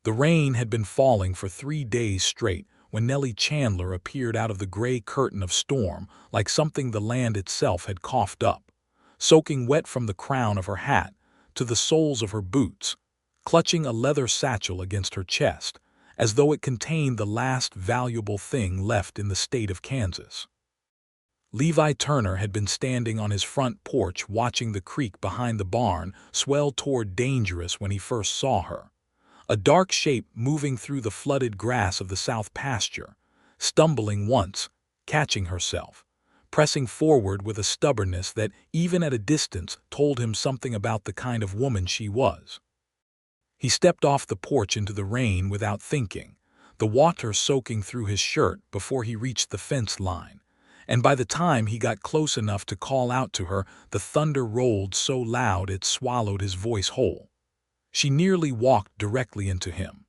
The rain had been falling for 3 days straight when Nellie Chandler appeared out of the gray curtain of storm like something the land itself had coughed up, soaking wet from the crown of her hat to the soles of her boots, clutching a leather satchel against her chest, as though it contained the last valuable thing left in the state of Kansas. Levi Turner had been standing on his front porch watching the creek behind the barn swell toward dangerous when he first saw her. A dark shape moving through the flooded grass of the south pasture, stumbling once, catching herself, pressing forward with a stubbornness that, even at a distance, told him something about the kind of woman she was. He stepped off the porch into the rain without thinking, the water soaking through his shirt before he reached the fence line, and by the time he got close enough to call out to her, the thunder rolled so loud it swallowed his voice whole. She nearly walked directly into him.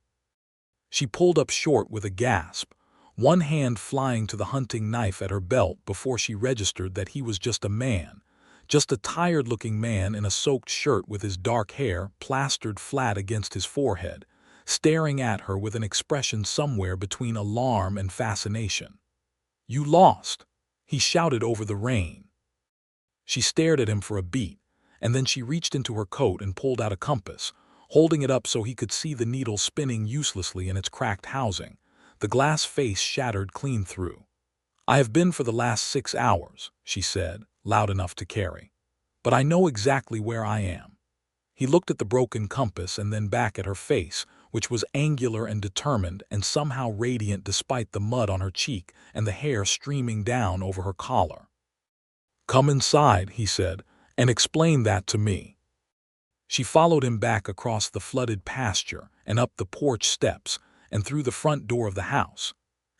She pulled up short with a gasp, one hand flying to the hunting knife at her belt before she registered that he was just a man, just a tired-looking man in a soaked shirt with his dark hair plastered flat against his forehead, staring at her with an expression somewhere between alarm and fascination. "You lost!" he shouted over the rain. She stared at him for a beat, and then she reached into her coat and pulled out a compass, holding it up so he could see the needle spinning uselessly in its cracked housing, the glass face shattered clean through. "I have been for the last 6 hours," she said, loud enough to carry. "But I know exactly where I am." He looked at the broken compass and then back at her face, which was angular and determined and somehow radiant despite the mud on her cheek and the hair streaming down over her collar. "Come inside," he said, "and explain that to me." She followed him back across the flooded pasture and up the porch steps and through the front door of the house,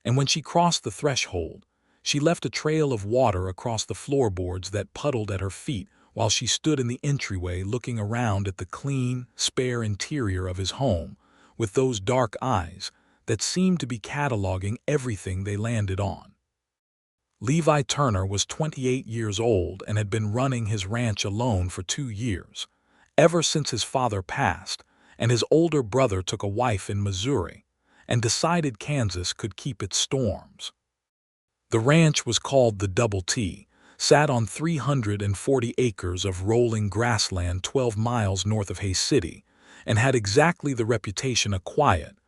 and when she crossed the threshold, she left a trail of water across the floorboards that puddled at her feet while she stood in the entryway looking around at the clean, spare interior of his home with those dark eyes that seemed to be cataloging everything they landed on. Levi Turner was 28 years old and had been running his ranch alone for 2 years, ever since his father passed and his older brother took a wife in Missouri and decided Kansas could keep its storms. The ranch was called the Double T, sat on 340 acres of rolling grassland 12 miles north of Hays City, and had exactly the reputation a quiet,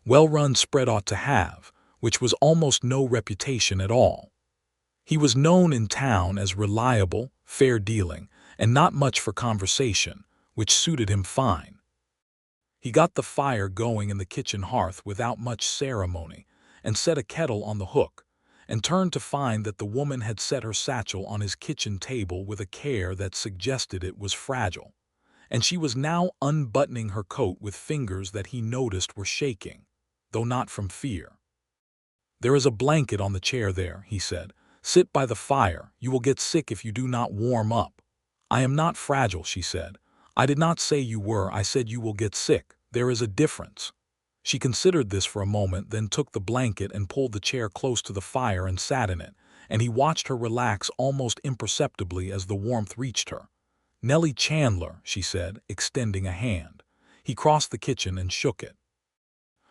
well-run spread ought to have, which was almost no reputation at all. He was known in town as reliable, fair-dealing, and not much for conversation, which suited him fine. He got the fire going in the kitchen hearth without much ceremony and set a kettle on the hook, and turned to find that the woman had set her satchel on his kitchen table with a care that suggested it was fragile, and she was now unbuttoning her coat with fingers that he noticed were shaking, though not from fear. "There is a blanket on the chair there," he said. "Sit by the fire. You will get sick if you do not warm up." "I am not fragile," she said. "I did not say you were. I said you will get sick. There is a difference." She considered this for a moment, then took the blanket and pulled the chair close to the fire and sat in it, and he watched her relax almost imperceptibly as the warmth reached her. "Nellie Chandler," she said, extending a hand. He crossed the kitchen and shook it.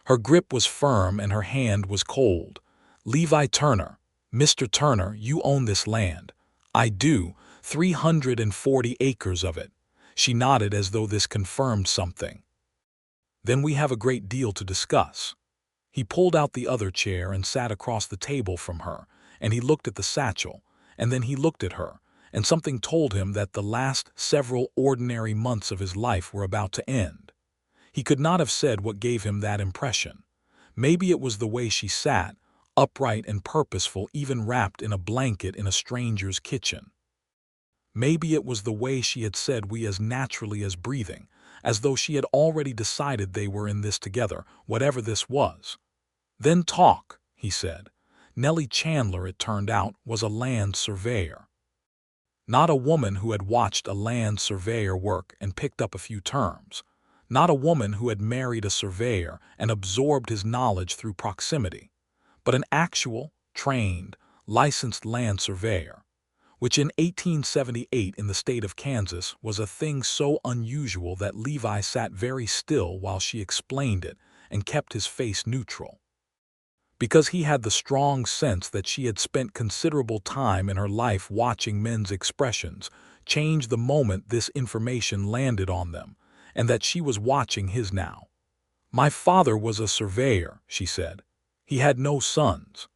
Her grip was firm and her hand was cold. "Levi Turner. Mr. Turner, you own this land." "I do, 340 acres of it." She nodded as though this confirmed something. "Then we have a great deal to discuss." He pulled out the other chair and sat across the table from her, and he looked at the satchel, and then he looked at her, and something told him that the last several ordinary months of his life were about to end. He could not have said what gave him that impression. Maybe it was the way she sat, upright and purposeful, even wrapped in a blanket in a stranger's kitchen. Maybe it was the way she had said "we" as naturally as breathing, as though she had already decided they were in this together, whatever this was. "Then talk," he said. Nellie Chandler, it turned out, was a land surveyor. Not a woman who had watched a land surveyor work and picked up a few terms. Not a woman who had married a surveyor and absorbed his knowledge through proximity, but an actual, trained, licensed land surveyor, which in 1878 in the state of Kansas was a thing so unusual that Levi sat very still while she explained it, and kept his face neutral. Because he had the strong sense that she had spent considerable time in her life watching men's expressions change the moment this information landed on them, and that she was watching his now. "My father was a surveyor," she said. "He had no sons.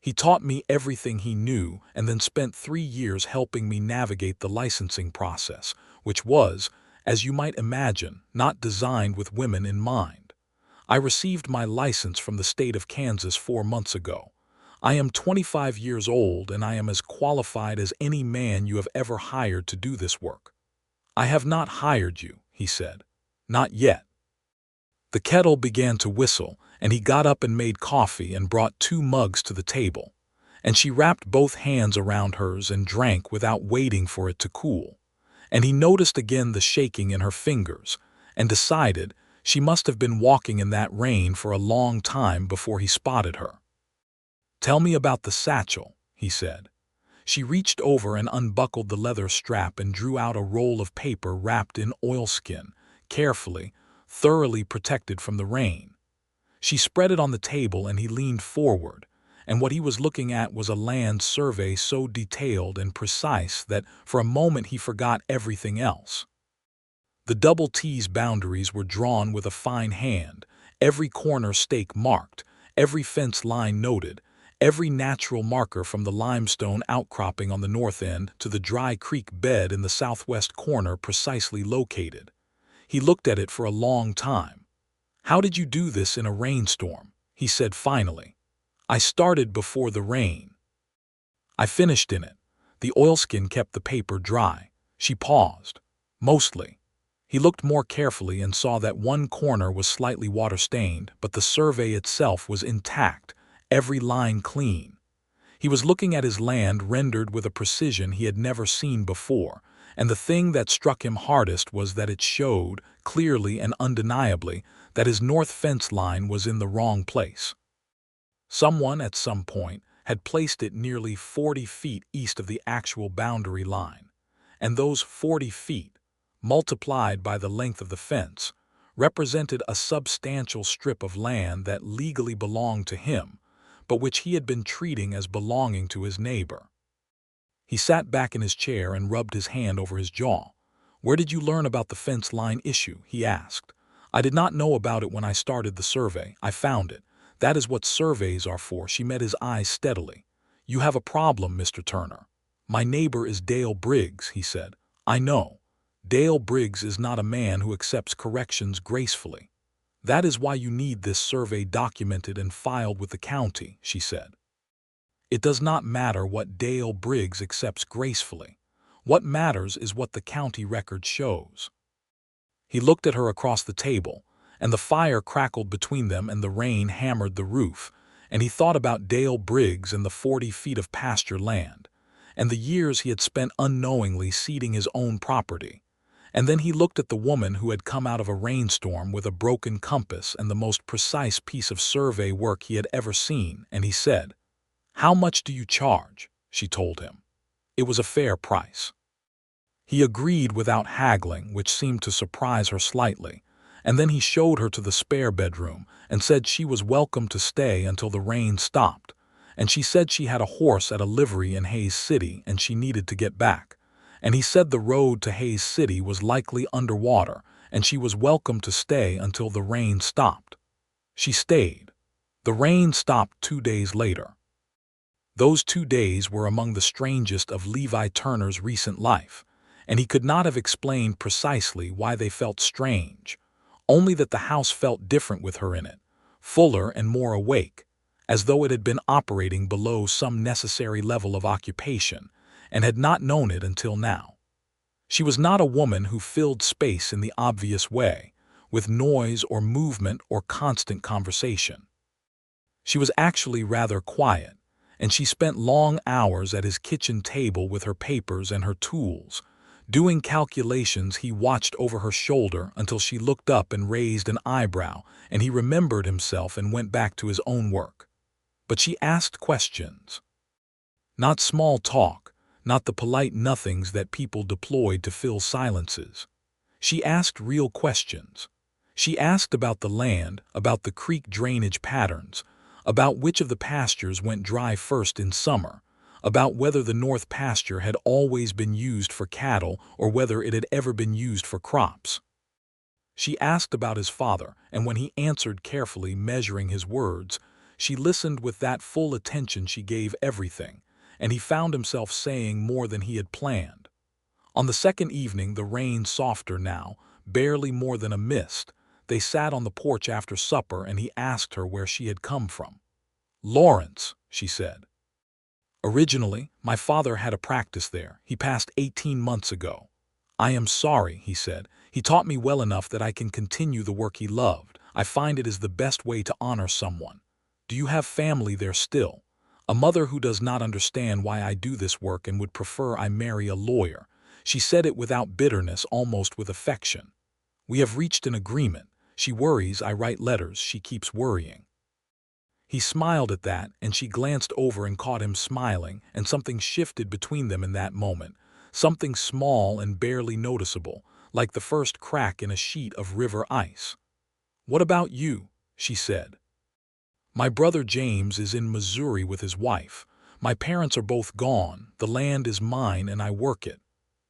He taught me everything he knew and then spent 3 years helping me navigate the licensing process, which was, as you might imagine, not designed with women in mind. I received my license from the state of Kansas 4 months ago. I am 25 years old and I am as qualified as any man you have ever hired to do this work." "I have not hired you," he said. "Not yet." The kettle began to whistle, and he got up and made coffee and brought 2 mugs to the table, and she wrapped both hands around hers and drank without waiting for it to cool. And he noticed again the shaking in her fingers, and decided she must have been walking in that rain for a long time before he spotted her. "Tell me about the satchel," he said. She reached over and unbuckled the leather strap and drew out a roll of paper wrapped in oilskin, carefully, thoroughly protected from the rain. She spread it on the table and he leaned forward, and what he was looking at was a land survey so detailed and precise that for a moment he forgot everything else. The double T's boundaries were drawn with a fine hand, every corner stake marked, every fence line noted, every natural marker from the limestone outcropping on the north end to the dry creek bed in the southwest corner precisely located. He looked at it for a long time. "How did you do this in a rainstorm?" he said finally. "I started before the rain. I finished in it." The oilskin kept the paper dry. She paused. "Mostly." He looked more carefully and saw that one corner was slightly water-stained, but the survey itself was intact, every line clean. He was looking at his land rendered with a precision he had never seen before, and the thing that struck him hardest was that it showed, clearly and undeniably, that his north fence line was in the wrong place. Someone, at some point, had placed it nearly 40 feet east of the actual boundary line, and those 40 feet, multiplied by the length of the fence, represented a substantial strip of land that legally belonged to him, but which he had been treating as belonging to his neighbor. He sat back in his chair and rubbed his hand over his jaw. "Where did you learn about the fence line issue?" he asked. "I did not know about it when I started the survey. I found it. That is what surveys are for." She met his eyes steadily. "You have a problem, Mr. Turner." "My neighbor is Dale Briggs," he said. "I know. Dale Briggs is not a man who accepts corrections gracefully. That is why you need this survey documented and filed with the county," she said. "It does not matter what Dale Briggs accepts gracefully. What matters is what the county record shows." He looked at her across the table, and the fire crackled between them and the rain hammered the roof, and he thought about Dale Briggs and the 40 feet of pasture land, and the years he had spent unknowingly seeding his own property. And then he looked at the woman who had come out of a rainstorm with a broken compass and the most precise piece of survey work he had ever seen, and he said, "How much do you charge?" She told him. It was a fair price. He agreed without haggling, which seemed to surprise her slightly, and then he showed her to the spare bedroom and said she was welcome to stay until the rain stopped, and she said she had a horse at a livery in Hays City and she needed to get back, and he said the road to Hays City was likely underwater and she was welcome to stay until the rain stopped. She stayed. The rain stopped 2 days later. Those 2 days were among the strangest of Levi Turner's recent life, and he could not have explained precisely why they felt strange, only that the house felt different with her in it, fuller and more awake, as though it had been operating below some necessary level of occupation, and had not known it until now. She was not a woman who filled space in the obvious way, with noise or movement or constant conversation. She was actually rather quiet, and she spent long hours at his kitchen table with her papers and her tools, doing calculations. He watched over her shoulder until she looked up and raised an eyebrow, and he remembered himself and went back to his own work. But she asked questions. Not small talk, not the polite nothings that people deployed to fill silences. She asked real questions. She asked about the land, about the creek drainage patterns, about which of the pastures went dry first in summer, about whether the north pasture had always been used for cattle or whether it had ever been used for crops. She asked about his father, and when he answered carefully, measuring his words, she listened with that full attention she gave everything, and he found himself saying more than he had planned. On the second evening, the rain softer now, barely more than a mist, they sat on the porch after supper and he asked her where she had come from. "Lawrence," she said. "Originally, my father had a practice there. He passed 18 months ago. I am sorry," he said. "He taught me well enough that I can continue the work he loved. I find it is the best way to honor someone. Do you have family there still? A mother who does not understand why I do this work and would prefer I marry a lawyer." She said it without bitterness, almost with affection. "We have reached an agreement. She worries I write letters, she keeps worrying." He smiled at that, and she glanced over and caught him smiling, and something shifted between them in that moment, something small and barely noticeable, like the first crack in a sheet of river ice. "What about you?" she said. "My brother James is in Missouri with his wife. My parents are both gone. The land is mine and I work it.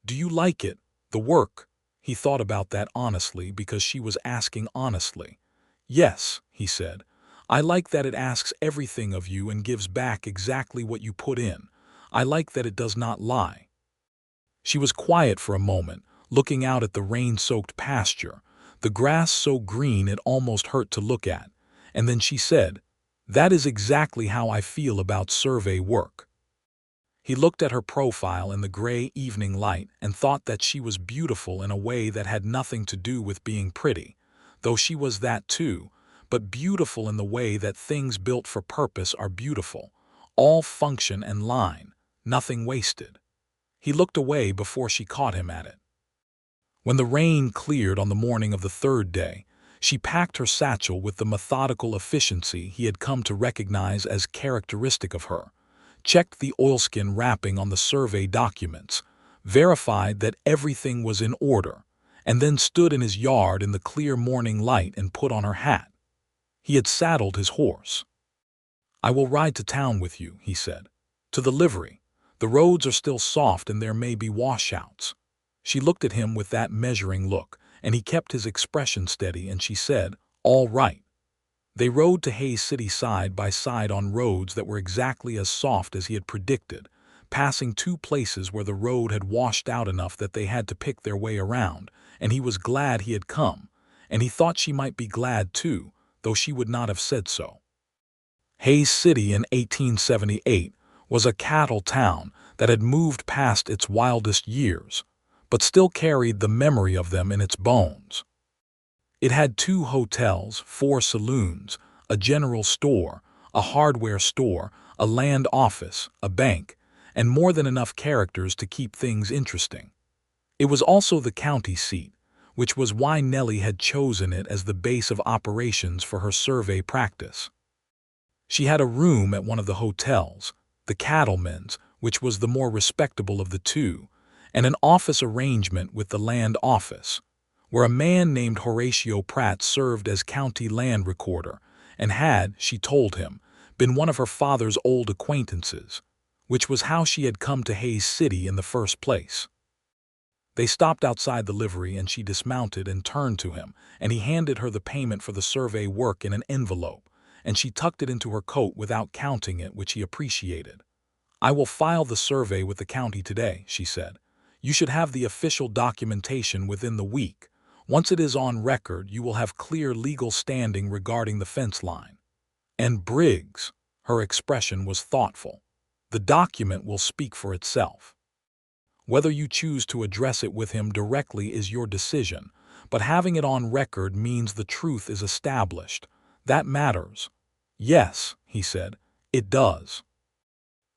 Do you like it, the work?" He thought about that honestly because she was asking honestly. "Yes," he said. "I like that it asks everything of you and gives back exactly what you put in. I like that it does not lie." She was quiet for a moment, looking out at the rain-soaked pasture, the grass so green it almost hurt to look at, and then she said, "That is exactly how I feel about survey work." He looked at her profile in the gray evening light and thought that she was beautiful in a way that had nothing to do with being pretty, though she was that too, but beautiful in the way that things built for purpose are beautiful, all function and line, nothing wasted. He looked away before she caught him at it. When the rain cleared on the morning of the third day, she packed her satchel with the methodical efficiency he had come to recognize as characteristic of her, checked the oilskin wrapping on the survey documents, verified that everything was in order, and then stood in his yard in the clear morning light and put on her hat. He had saddled his horse. "I will ride to town with you," he said. "To the livery. The roads are still soft and there may be washouts." She looked at him with that measuring look, and he kept his expression steady, and she said, "All right." They rode to Hays City side by side on roads that were exactly as soft as he had predicted, passing two places where the road had washed out enough that they had to pick their way around, and he was glad he had come, and he thought she might be glad too, though she would not have said so. Hays City in 1878 was a cattle town that had moved past its wildest years, but still carried the memory of them in its bones. It had 2 hotels, 4 saloons, a general store, a hardware store, a land office, a bank, and more than enough characters to keep things interesting. It was also the county seat, which was why Nellie had chosen it as the base of operations for her survey practice. She had a room at one of the hotels, the Cattleman's, which was the more respectable of the two, and an office arrangement with the land office, where a man named Horatio Pratt served as county land recorder and had, she told him, been one of her father's old acquaintances, which was how she had come to Hays City in the first place. They stopped outside the livery and she dismounted and turned to him, and he handed her the payment for the survey work in an envelope, and she tucked it into her coat without counting it, which he appreciated. "I will file the survey with the county today," she said. "You should have the official documentation within the week. Once it is on record, you will have clear legal standing regarding the fence line. And Briggs," her expression was thoughtful, "the document will speak for itself. Whether you choose to address it with him directly is your decision, but having it on record means the truth is established. That matters." "Yes," he said, "it does."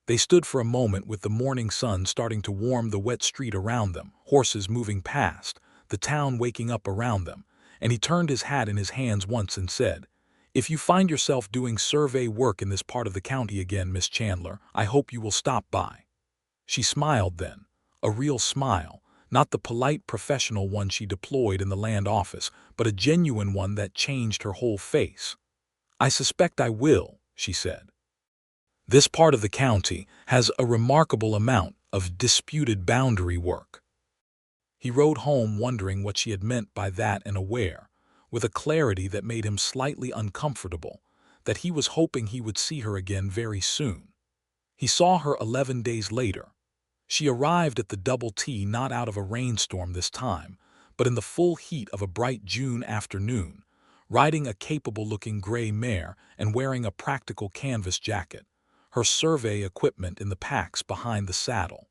They stood for a moment with the morning sun starting to warm the wet street around them, horses moving past, the town waking up around them, and he turned his hat in his hands once and said, "If you find yourself doing survey work in this part of the county again, Miss Chandler, I hope you will stop by." She smiled then, a real smile, not the polite professional one she deployed in the land office, but a genuine one that changed her whole face. "I suspect I will," she said. "This part of the county has a remarkable amount of disputed boundary work." He rode home wondering what she had meant by that and aware, with a clarity that made him slightly uncomfortable, that he was hoping he would see her again very soon. He saw her 11 days later. She arrived at the Double T not out of a rainstorm this time, but in the full heat of a bright June afternoon, riding a capable-looking gray mare and wearing a practical canvas jacket, her survey equipment in the packs behind the saddle.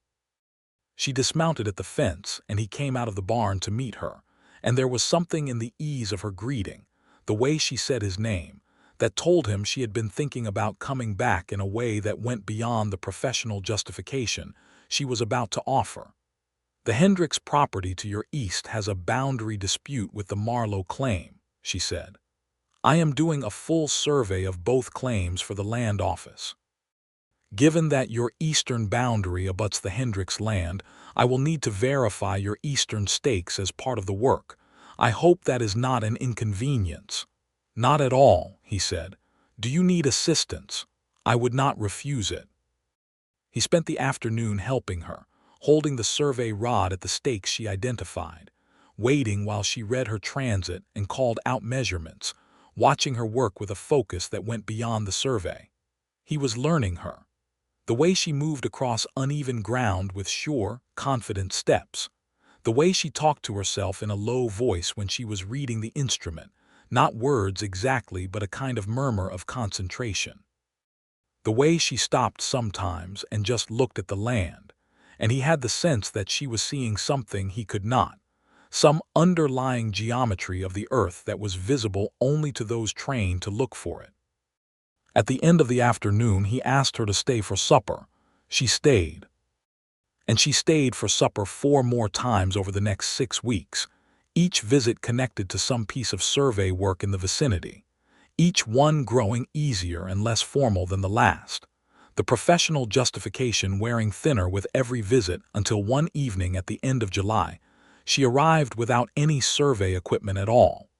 She dismounted at the fence, and he came out of the barn to meet her, and there was something in the ease of her greeting, the way she said his name, that told him she had been thinking about coming back in a way that went beyond the professional justification she was about to offer. "The Hendricks property to your east has a boundary dispute with the Marlowe claim," she said. "I am doing a full survey of both claims for the land office. Given that your eastern boundary abuts the Hendricks land, I will need to verify your eastern stakes as part of the work. I hope that is not an inconvenience." "Not at all," he said. "Do you need assistance? I would not refuse it." He spent the afternoon helping her, holding the survey rod at the stakes she identified, waiting while she read her transit and called out measurements, watching her work with a focus that went beyond the survey. He was learning her. The way she moved across uneven ground with sure, confident steps. The way she talked to herself in a low voice when she was reading the instrument, not words exactly but a kind of murmur of concentration. The way she stopped sometimes and just looked at the land, and he had the sense that she was seeing something he could not, some underlying geometry of the earth that was visible only to those trained to look for it. At the end of the afternoon, he asked her to stay for supper. She stayed. And she stayed for supper 4 more times over the next 6 weeks, each visit connected to some piece of survey work in the vicinity, each one growing easier and less formal than the last, the professional justification wearing thinner with every visit until one evening at the end of July, she arrived without any survey equipment at all,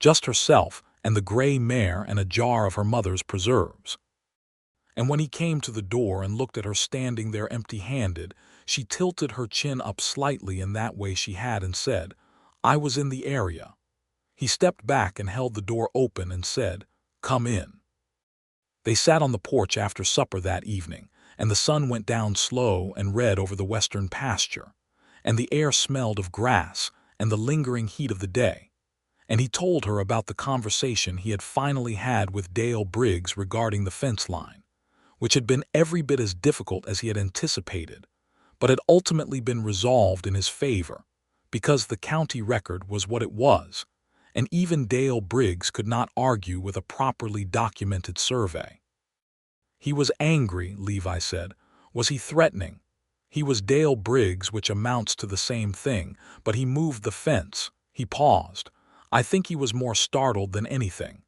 just herself and the gray mare and a jar of her mother's preserves. And when he came to the door and looked at her standing there empty-handed, she tilted her chin up slightly in that way she had and said, "I was in the area." He stepped back and held the door open and said, "Come in." They sat on the porch after supper that evening, and the sun went down slow and red over the western pasture, and the air smelled of grass and the lingering heat of the day. And he told her about the conversation he had finally had with Dale Briggs regarding the fence line, which had been every bit as difficult as he had anticipated, but had ultimately been resolved in his favor, because the county record was what it was, and even Dale Briggs could not argue with a properly documented survey. He was angry, Levi said. Was he threatening? He was Dale Briggs, which amounts to the same thing, but he moved the fence. He paused. I think he was more startled than anything.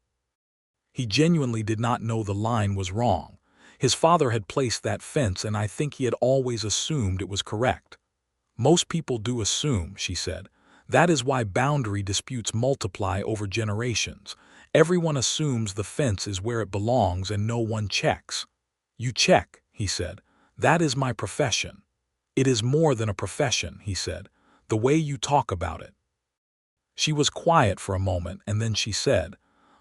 He genuinely did not know the line was wrong. His father had placed that fence, and I think he had always assumed it was correct. Most people do assume, she said. That is why boundary disputes multiply over generations. Everyone assumes the fence is where it belongs and no one checks. You check, he said. That is my profession. It is more than a profession, he said. The way you talk about it. She was quiet for a moment, and then she said,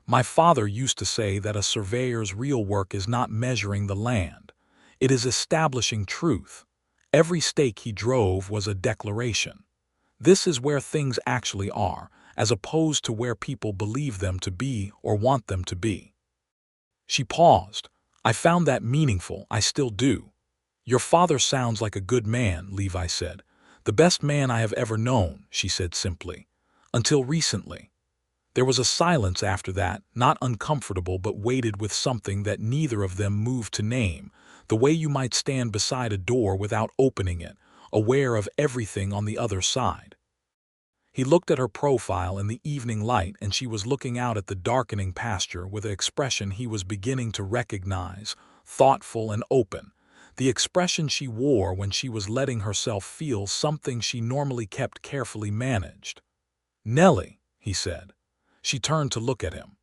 "My father used to say that a surveyor's real work is not measuring the land. It is establishing truth. Every stake he drove was a declaration. This is where things actually are, as opposed to where people believe them to be or want them to be." She paused. I found that meaningful. I still do. Your father sounds like a good man, Levi said. The best man I have ever known, she said simply. Until recently. There was a silence after that, not uncomfortable but weighted with something that neither of them moved to name, the way you might stand beside a door without opening it, aware of everything on the other side. He looked at her profile in the evening light, and she was looking out at the darkening pasture with an expression he was beginning to recognize, thoughtful and open, the expression she wore when she was letting herself feel something she normally kept carefully managed. "Nellie," he said. She turned to look at him.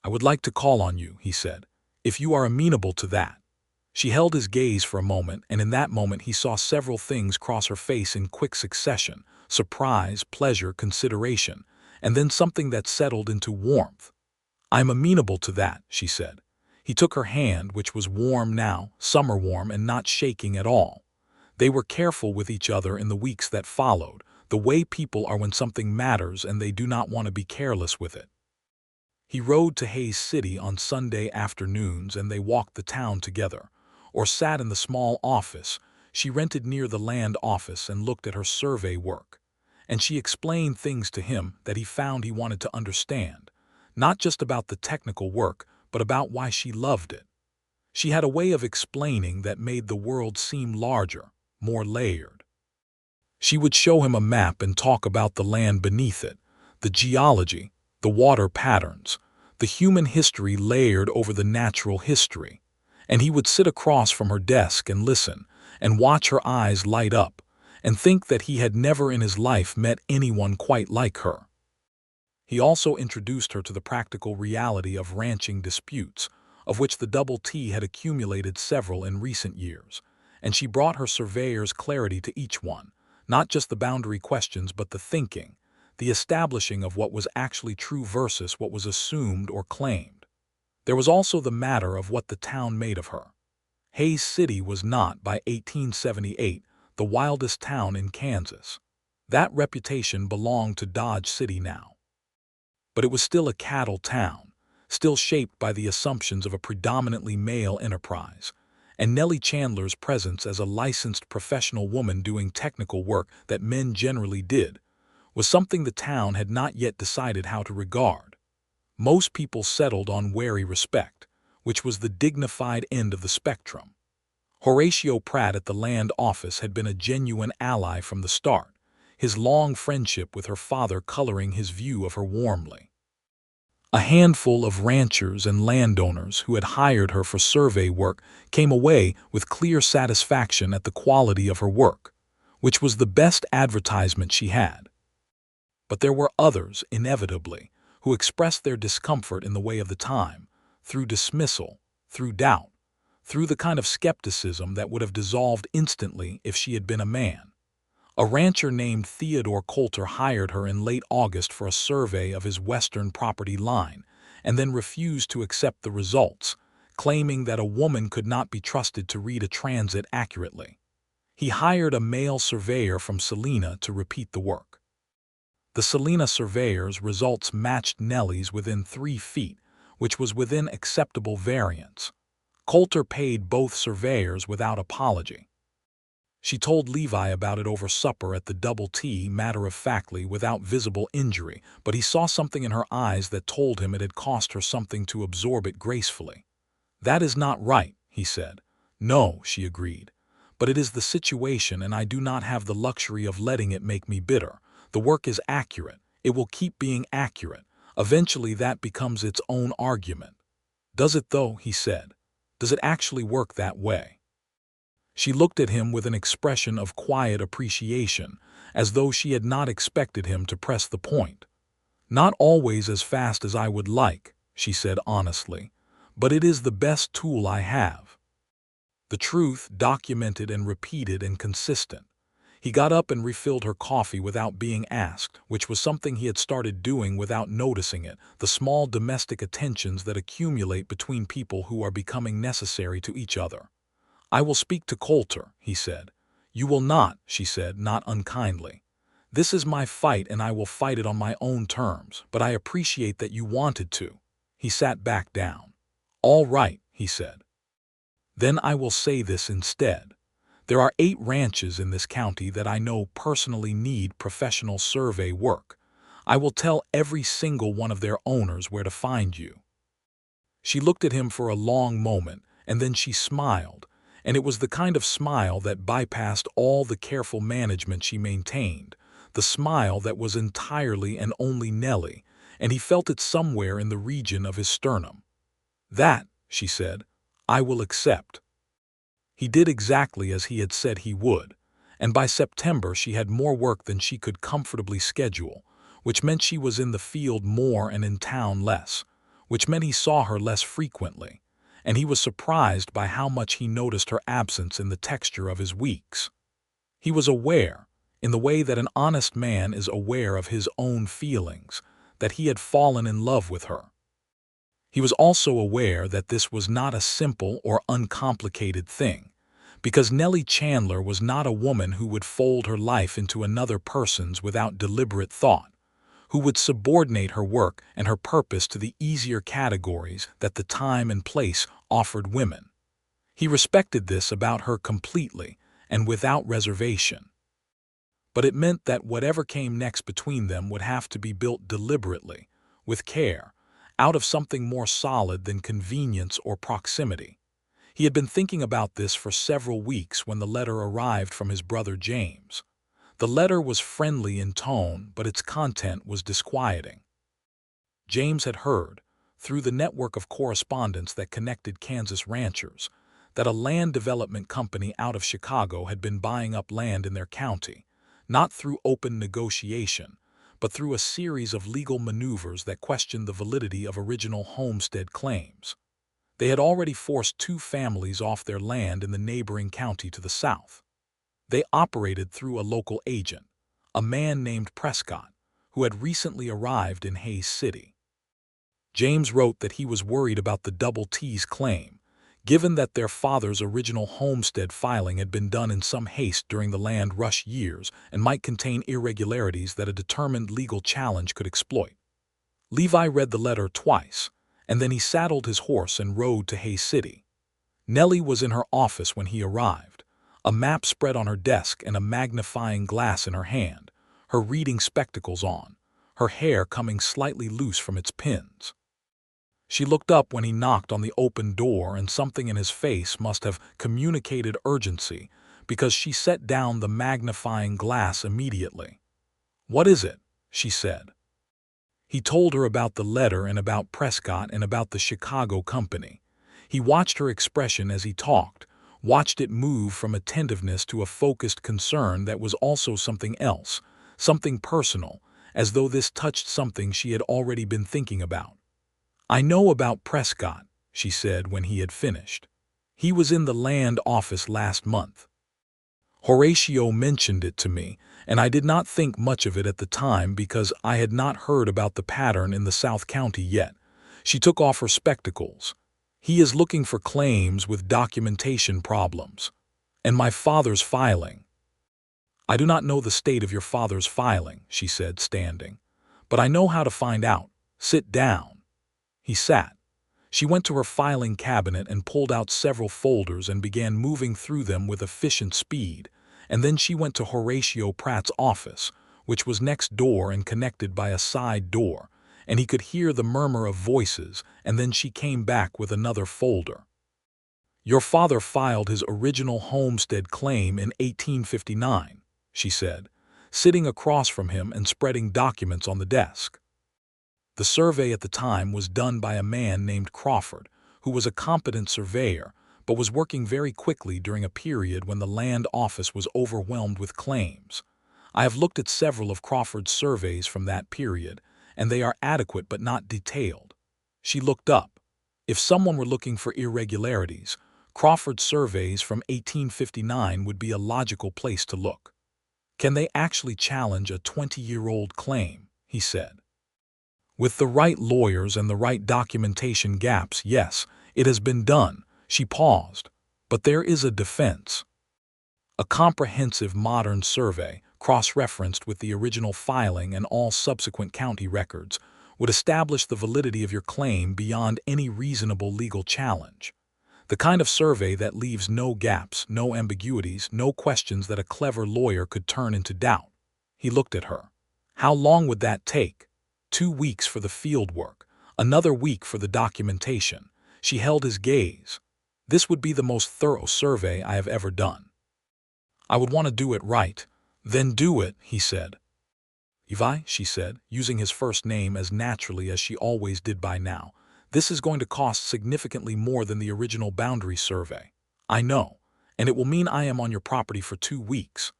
"I would like to call on you," he said, "if you are amenable to that." She held his gaze for a moment, and in that moment he saw several things cross her face in quick succession: surprise, pleasure, consideration, and then something that settled into warmth. "I'm amenable to that," she said. He took her hand, which was warm now, summer warm, and not shaking at all. They were careful with each other in the weeks that followed, the way people are when something matters and they do not want to be careless with it. He rode to Hayes City on Sunday afternoons and they walked the town together, or sat in the small office she rented near the land office and looked at her survey work. And she explained things to him that he found he wanted to understand, not just about the technical work, but about why she loved it. She had a way of explaining that made the world seem larger, more layered. She would show him a map and talk about the land beneath it, the geology, the water patterns, the human history layered over the natural history. And he would sit across from her desk and listen, and watch her eyes light up, and think that he had never in his life met anyone quite like her. He also introduced her to the practical reality of ranching disputes, of which the Double T had accumulated several in recent years, and she brought her surveyor's clarity to each one, not just the boundary questions but the thinking, the establishing of what was actually true versus what was assumed or claimed. There was also the matter of what the town made of her. Hayes City was not, by 1878, the wildest town in Kansas. That reputation belonged to Dodge City now. But it was still a cattle town, still shaped by the assumptions of a predominantly male enterprise, and Nellie Chandler's presence as a licensed professional woman doing technical work that men generally did was something the town had not yet decided how to regard. Most people settled on wary respect, which was the dignified end of the spectrum. Horatio Pratt at the land office had been a genuine ally from the start, his long friendship with her father coloring his view of her warmly. A handful of ranchers and landowners who had hired her for survey work came away with clear satisfaction at the quality of her work, which was the best advertisement she had. But there were others, inevitably, who expressed their discomfort in the way of the time, through dismissal, through doubt, through the kind of skepticism that would have dissolved instantly if she had been a man. A rancher named Theodore Coulter hired her in late August for a survey of his western property line, and then refused to accept the results, claiming that a woman could not be trusted to read a transit accurately. He hired a male surveyor from Salina to repeat the work. The Salina surveyor's results matched Nellie's within 3 feet, which was within acceptable variance. Coulter paid both surveyors without apology. She told Levi about it over supper at the Double T matter-of-factly without visible injury, but he saw something in her eyes that told him it had cost her something to absorb it gracefully. "That is not right," he said. "No," she agreed. "But it is the situation and I do not have the luxury of letting it make me bitter. The work is accurate. It will keep being accurate. Eventually that becomes its own argument." "Does it though?" he said. "Does it actually work that way?" She looked at him with an expression of quiet appreciation, as though she had not expected him to press the point. "Not always as fast as I would like," she said honestly, "but it is the best tool I have." The truth, documented and repeated and consistent. He got up and refilled her coffee without being asked, which was something he had started doing without noticing it, the small domestic attentions that accumulate between people who are becoming necessary to each other. "I will speak to Coulter," he said. "You will not," she said, not unkindly. "This is my fight and I will fight it on my own terms, but I appreciate that you wanted to." He sat back down. "All right," he said. "Then I will say this instead. There are 8 ranches in this county that I know personally need professional survey work. I will tell every single one of their owners where to find you." She looked at him for a long moment, and then she smiled, and it was the kind of smile that bypassed all the careful management she maintained, the smile that was entirely and only Nellie, and he felt it somewhere in the region of his sternum. "That," she said, "I will accept." He did exactly as he had said he would, and by September she had more work than she could comfortably schedule, which meant she was in the field more and in town less, which meant he saw her less frequently, and he was surprised by how much he noticed her absence in the texture of his weeks. He was aware, in the way that an honest man is aware of his own feelings, that he had fallen in love with her. He was also aware that this was not a simple or uncomplicated thing, because Nellie Chandler was not a woman who would fold her life into another person's without deliberate thought, who would subordinate her work and her purpose to the easier categories that the time and place offered women. He respected this about her completely and without reservation. But it meant that whatever came next between them would have to be built deliberately, with care, out of something more solid than convenience or proximity. He had been thinking about this for several weeks when the letter arrived from his brother James. The letter was friendly in tone, but its content was disquieting. James had heard, through the network of correspondence that connected Kansas ranchers, that a land development company out of Chicago had been buying up land in their county, not through open negotiation, but through a series of legal maneuvers that questioned the validity of original homestead claims. They had already forced 2 families off their land in the neighboring county to the south. They operated through a local agent, a man named Prescott, who had recently arrived in Hays City. James wrote that he was worried about the Double T's claim, given that their father's original homestead filing had been done in some haste during the land rush years and might contain irregularities that a determined legal challenge could exploit. Levi read the letter twice, and then he saddled his horse and rode to Hays City. Nellie was in her office when he arrived, a map spread on her desk and a magnifying glass in her hand, her reading spectacles on, her hair coming slightly loose from its pins. She looked up when he knocked on the open door, and something in his face must have communicated urgency, because she set down the magnifying glass immediately. "What is it?" she said. He told her about the letter and about Prescott and about the Chicago company. He watched her expression as he talked, watched it move from attentiveness to a focused concern that was also something else, something personal, as though this touched something she had already been thinking about. "I know about Prescott," she said when he had finished. "He was in the land office last month. Horatio mentioned it to me, and I did not think much of it at the time because I had not heard about the pattern in the South County yet." She took off her spectacles. "He is looking for claims with documentation problems. And my father's filing." "I do not know the state of your father's filing," she said, standing. "But I know how to find out. Sit down." He sat. She went to her filing cabinet and pulled out several folders and began moving through them with efficient speed, and then she went to Horatio Pratt's office, which was next door and connected by a side door, and he could hear the murmur of voices, and then she came back with another folder. "Your father filed his original homestead claim in 1859, she said, sitting across from him and spreading documents on the desk. The survey at the time was done by a man named Crawford, who was a competent surveyor, but was working very quickly during a period when the land office was overwhelmed with claims. I have looked at several of Crawford's surveys from that period, and they are adequate but not detailed." She looked up. If someone were looking for irregularities, Crawford's surveys from 1859 would be a logical place to look. "Can they actually challenge a 20-year-old claim?" he said. "With the right lawyers and the right documentation gaps, yes, it has been done." She paused. "But there is a defense. A comprehensive modern survey, cross-referenced with the original filing and all subsequent county records, would establish the validity of your claim beyond any reasonable legal challenge. The kind of survey that leaves no gaps, no ambiguities, no questions that a clever lawyer could turn into doubt." He looked at her. "How long would that take?" 2 weeks for the field work, another week for the documentation." She held his gaze. "This would be the most thorough survey I have ever done. I would want to do it right." "Then do it," he said. "Levi," she said, using his first name as naturally as she always did by now, "this is going to cost significantly more than the original boundary survey. I know, And it will mean I am on your property for 2 weeks.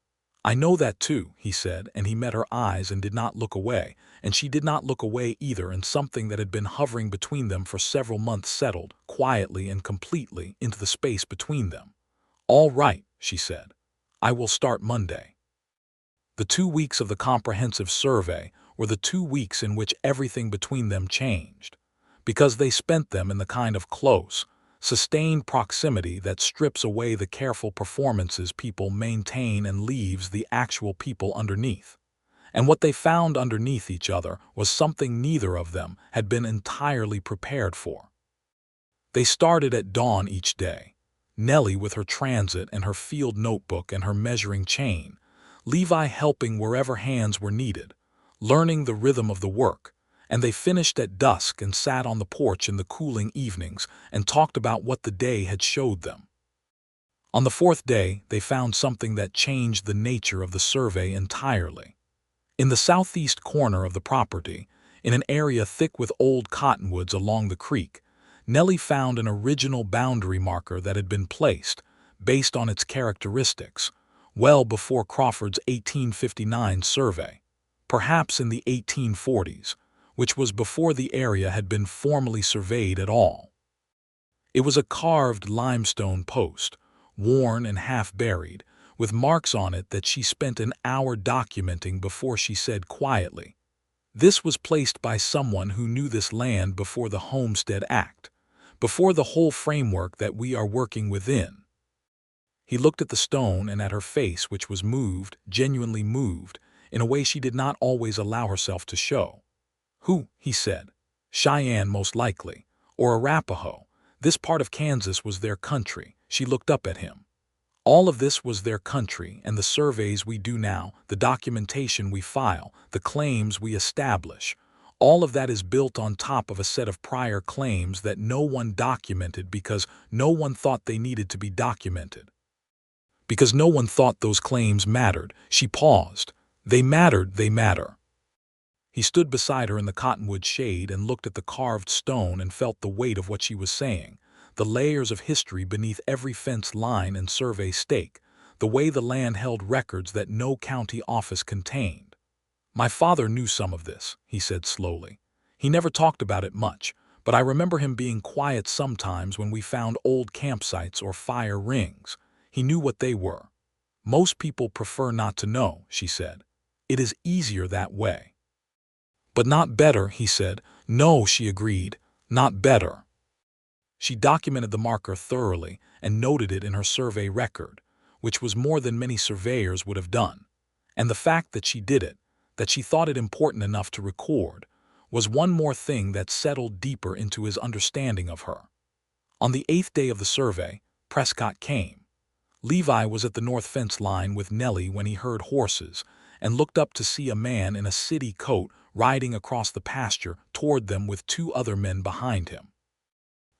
I know that too, he said, and he met her eyes and did not look away, and she did not look away either, and something that had been hovering between them for several months settled, quietly and completely, into the space between them. All right, she said. I will start Monday. The 2 weeks of the comprehensive survey were the 2 weeks in which everything between them changed, because they spent them in the kind of close, sustained proximity that strips away the careful performances people maintain and leaves the actual people underneath. And what they found underneath each other was something neither of them had been entirely prepared for. They started at dawn each day, Nellie with her transit and her field notebook and her measuring chain, Levi helping wherever hands were needed, learning the rhythm of the work, and they finished at dusk and sat on the porch in the cooling evenings and talked about what the day had showed them. On the 4th day, they found something that changed the nature of the survey entirely. In the southeast corner of the property, in an area thick with old cottonwoods along the creek, Nellie found an original boundary marker that had been placed, based on its characteristics, well before Crawford's 1859 survey, perhaps in the 1840s, which was before the area had been formally surveyed at all. It was a carved limestone post, worn and half buried, with marks on it that she spent an hour documenting before she said quietly, "This was placed by someone who knew this land before the Homestead Act, before the whole framework that we are working within." He looked at the stone and at her face, which was moved, genuinely moved, in a way she did not always allow herself to show. "Who?" he said. "Cheyenne, most likely, or Arapaho. This part of Kansas was their country." She looked up at him. "All of this was their country, and the surveys we do now, the documentation we file, the claims we establish, all of that is built on top of a set of prior claims that no one documented because no one thought they needed to be documented. Because no one thought those claims mattered." She paused. "They mattered, they matter." He stood beside her in the cottonwood shade and looked at the carved stone and felt the weight of what she was saying, the layers of history beneath every fence line and survey stake, the way the land held records that no county office contained. "My father knew some of this," he said slowly. "He never talked about it much, but I remember him being quiet sometimes when we found old campsites or fire rings. He knew what they were. Most people prefer not to know," she said. "It is easier that way." "But not better," he said. "No," she agreed, "not better." She documented the marker thoroughly and noted it in her survey record, which was more than many surveyors would have done. And the fact that she did it, that she thought it important enough to record, was one more thing that settled deeper into his understanding of her. On the 8th day of the survey, Prescott came. Levi was at the north fence line with Nellie when he heard horses and looked up to see a man in a city coat riding across the pasture toward them with 2 other men behind him.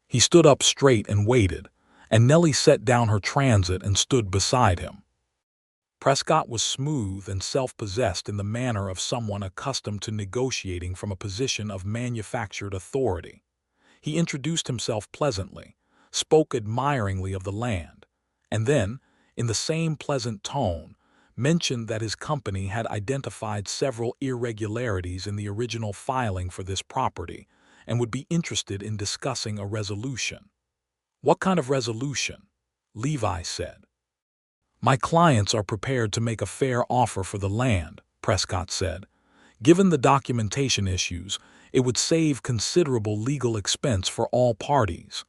He stood up straight and waited, and Nellie set down her transit and stood beside him. Prescott was smooth and self-possessed in the manner of someone accustomed to negotiating from a position of manufactured authority. He introduced himself pleasantly, spoke admiringly of the land, and then, in the same pleasant tone, mentioned that his company had identified several irregularities in the original filing for this property and would be interested in discussing a resolution. "What kind of resolution?" Levi said. "My clients are prepared to make a fair offer for the land," Prescott said. "Given the documentation issues, it would save considerable legal expense for all parties."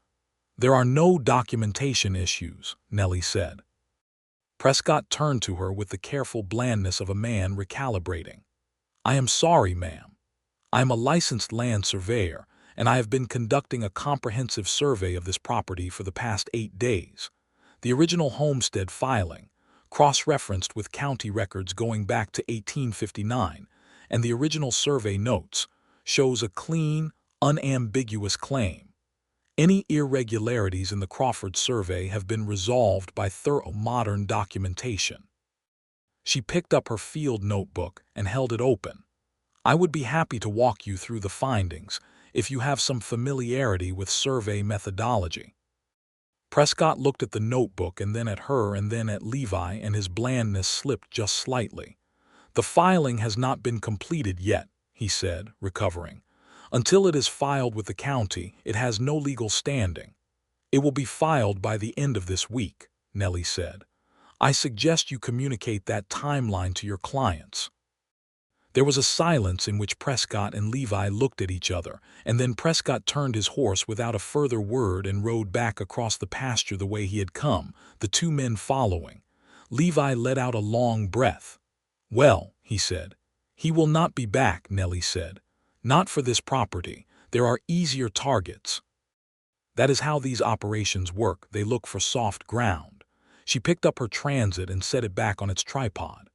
"There are no documentation issues," Nellie said. Prescott turned to her with the careful blandness of a man recalibrating. "I am sorry, ma'am. I am a licensed land surveyor, and I have been conducting a comprehensive survey of this property for the past 8 days. The original homestead filing, cross-referenced with county records going back to 1859, and the original survey notes, shows a clean, unambiguous claim. Any irregularities in the Crawford survey have been resolved by thorough modern documentation." She picked up her field notebook and held it open. "I would be happy to walk you through the findings if you have some familiarity with survey methodology." Prescott looked at the notebook and then at her and then at Levi, and his blandness slipped just slightly. "The filing has not been completed yet," he said, recovering. "Until it is filed with the county, it has no legal standing." "It will be filed by the end of this week," Nellie said. "I suggest you communicate that timeline to your clients." There was a silence in which Prescott and Levi looked at each other, and then Prescott turned his horse without a further word and rode back across the pasture the way he had come, the two men following. Levi let out a long breath. "Well," he said. "He will not be back," Nellie said. "Not for this property. There are easier targets." That is how these operations work. They look for soft ground. She picked up her transit and set it back on its tripod.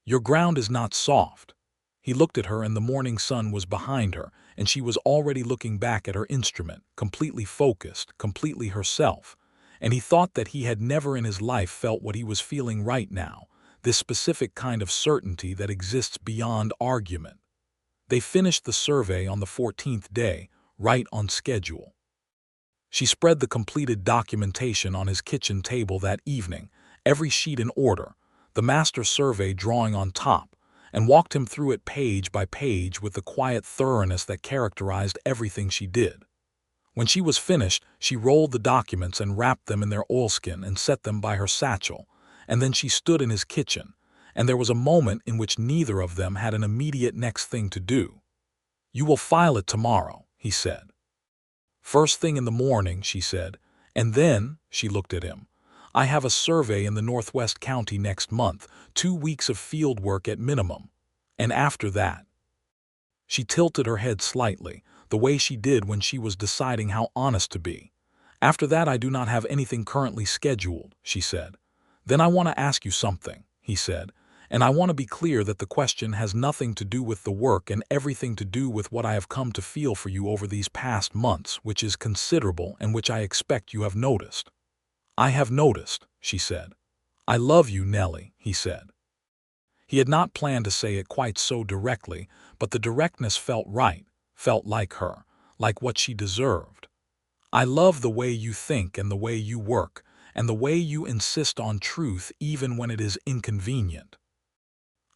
"Your ground is not soft." He looked at her, and the morning sun was behind her, and she was already looking back at her instrument, completely focused, completely herself. And he thought that he had never in his life felt what he was feeling right now, this specific kind of certainty that exists beyond argument. They finished the survey on the 14th day, right on schedule. She spread the completed documentation on his kitchen table that evening, every sheet in order, the master survey drawing on top, and walked him through it page by page with the quiet thoroughness that characterized everything she did. When she was finished, she rolled the documents and wrapped them in their oilskin and set them by her satchel, and then she stood in his kitchen, and there was a moment in which neither of them had an immediate next thing to do. "You will file it tomorrow," he said. "First thing in the morning," she said, "and then," she looked at him, "I have a survey in the Northwest County next month, 2 weeks of field work at minimum. And after that—" She tilted her head slightly, the way she did when she was deciding how honest to be. "After that I do not have anything currently scheduled," she said. "Then I want to ask you something," he said, "and I want to be clear that the question has nothing to do with the work and everything to do with what I have come to feel for you over these past months, which is considerable and which I expect you have noticed." "I have noticed," she said. "I love you, Nellie," he said. He had not planned to say it quite so directly, but the directness felt right, felt like her, like what she deserved. "I love the way you think and the way you work, and the way you insist on truth even when it is inconvenient.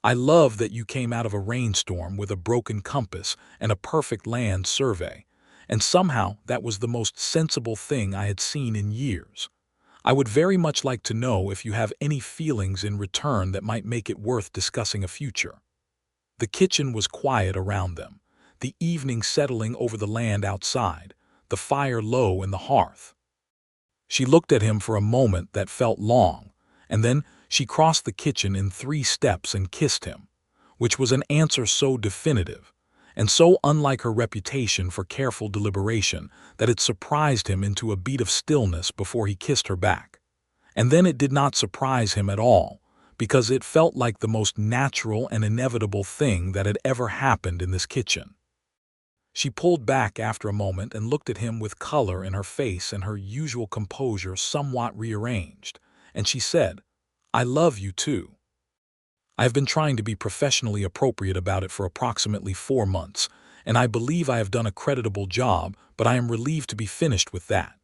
I love that you came out of a rainstorm with a broken compass and a perfect land survey, and somehow that was the most sensible thing I had seen in years. I would very much like to know if you have any feelings in return that might make it worth discussing a future." The kitchen was quiet around them, the evening settling over the land outside, the fire low in the hearth. She looked at him for a moment that felt long, and then she crossed the kitchen in 3 steps and kissed him, which was an answer so definitive, and so unlike her reputation for careful deliberation, that it surprised him into a beat of stillness before he kissed her back. And then it did not surprise him at all, because it felt like the most natural and inevitable thing that had ever happened in this kitchen. She pulled back after a moment and looked at him with color in her face and her usual composure somewhat rearranged, and she said, "I love you too. I have been trying to be professionally appropriate about it for approximately 4 months, and I believe I have done a creditable job, but I am relieved to be finished with that."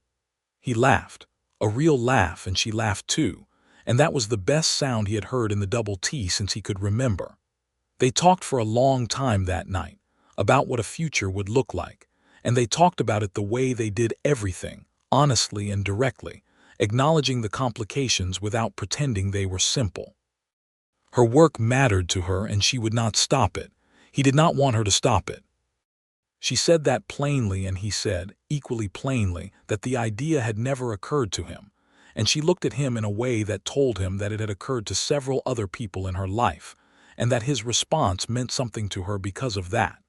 He laughed, a real laugh, and she laughed too, and that was the best sound he had heard in the double T since he could remember. They talked for a long time that night, about what a future would look like, and they talked about it the way they did everything, honestly and directly, acknowledging the complications without pretending they were simple. Her work mattered to her and she would not stop it. He did not want her to stop it. She said that plainly, and he said, equally plainly, that the idea had never occurred to him, and she looked at him in a way that told him that it had occurred to several other people in her life, and that his response meant something to her because of that.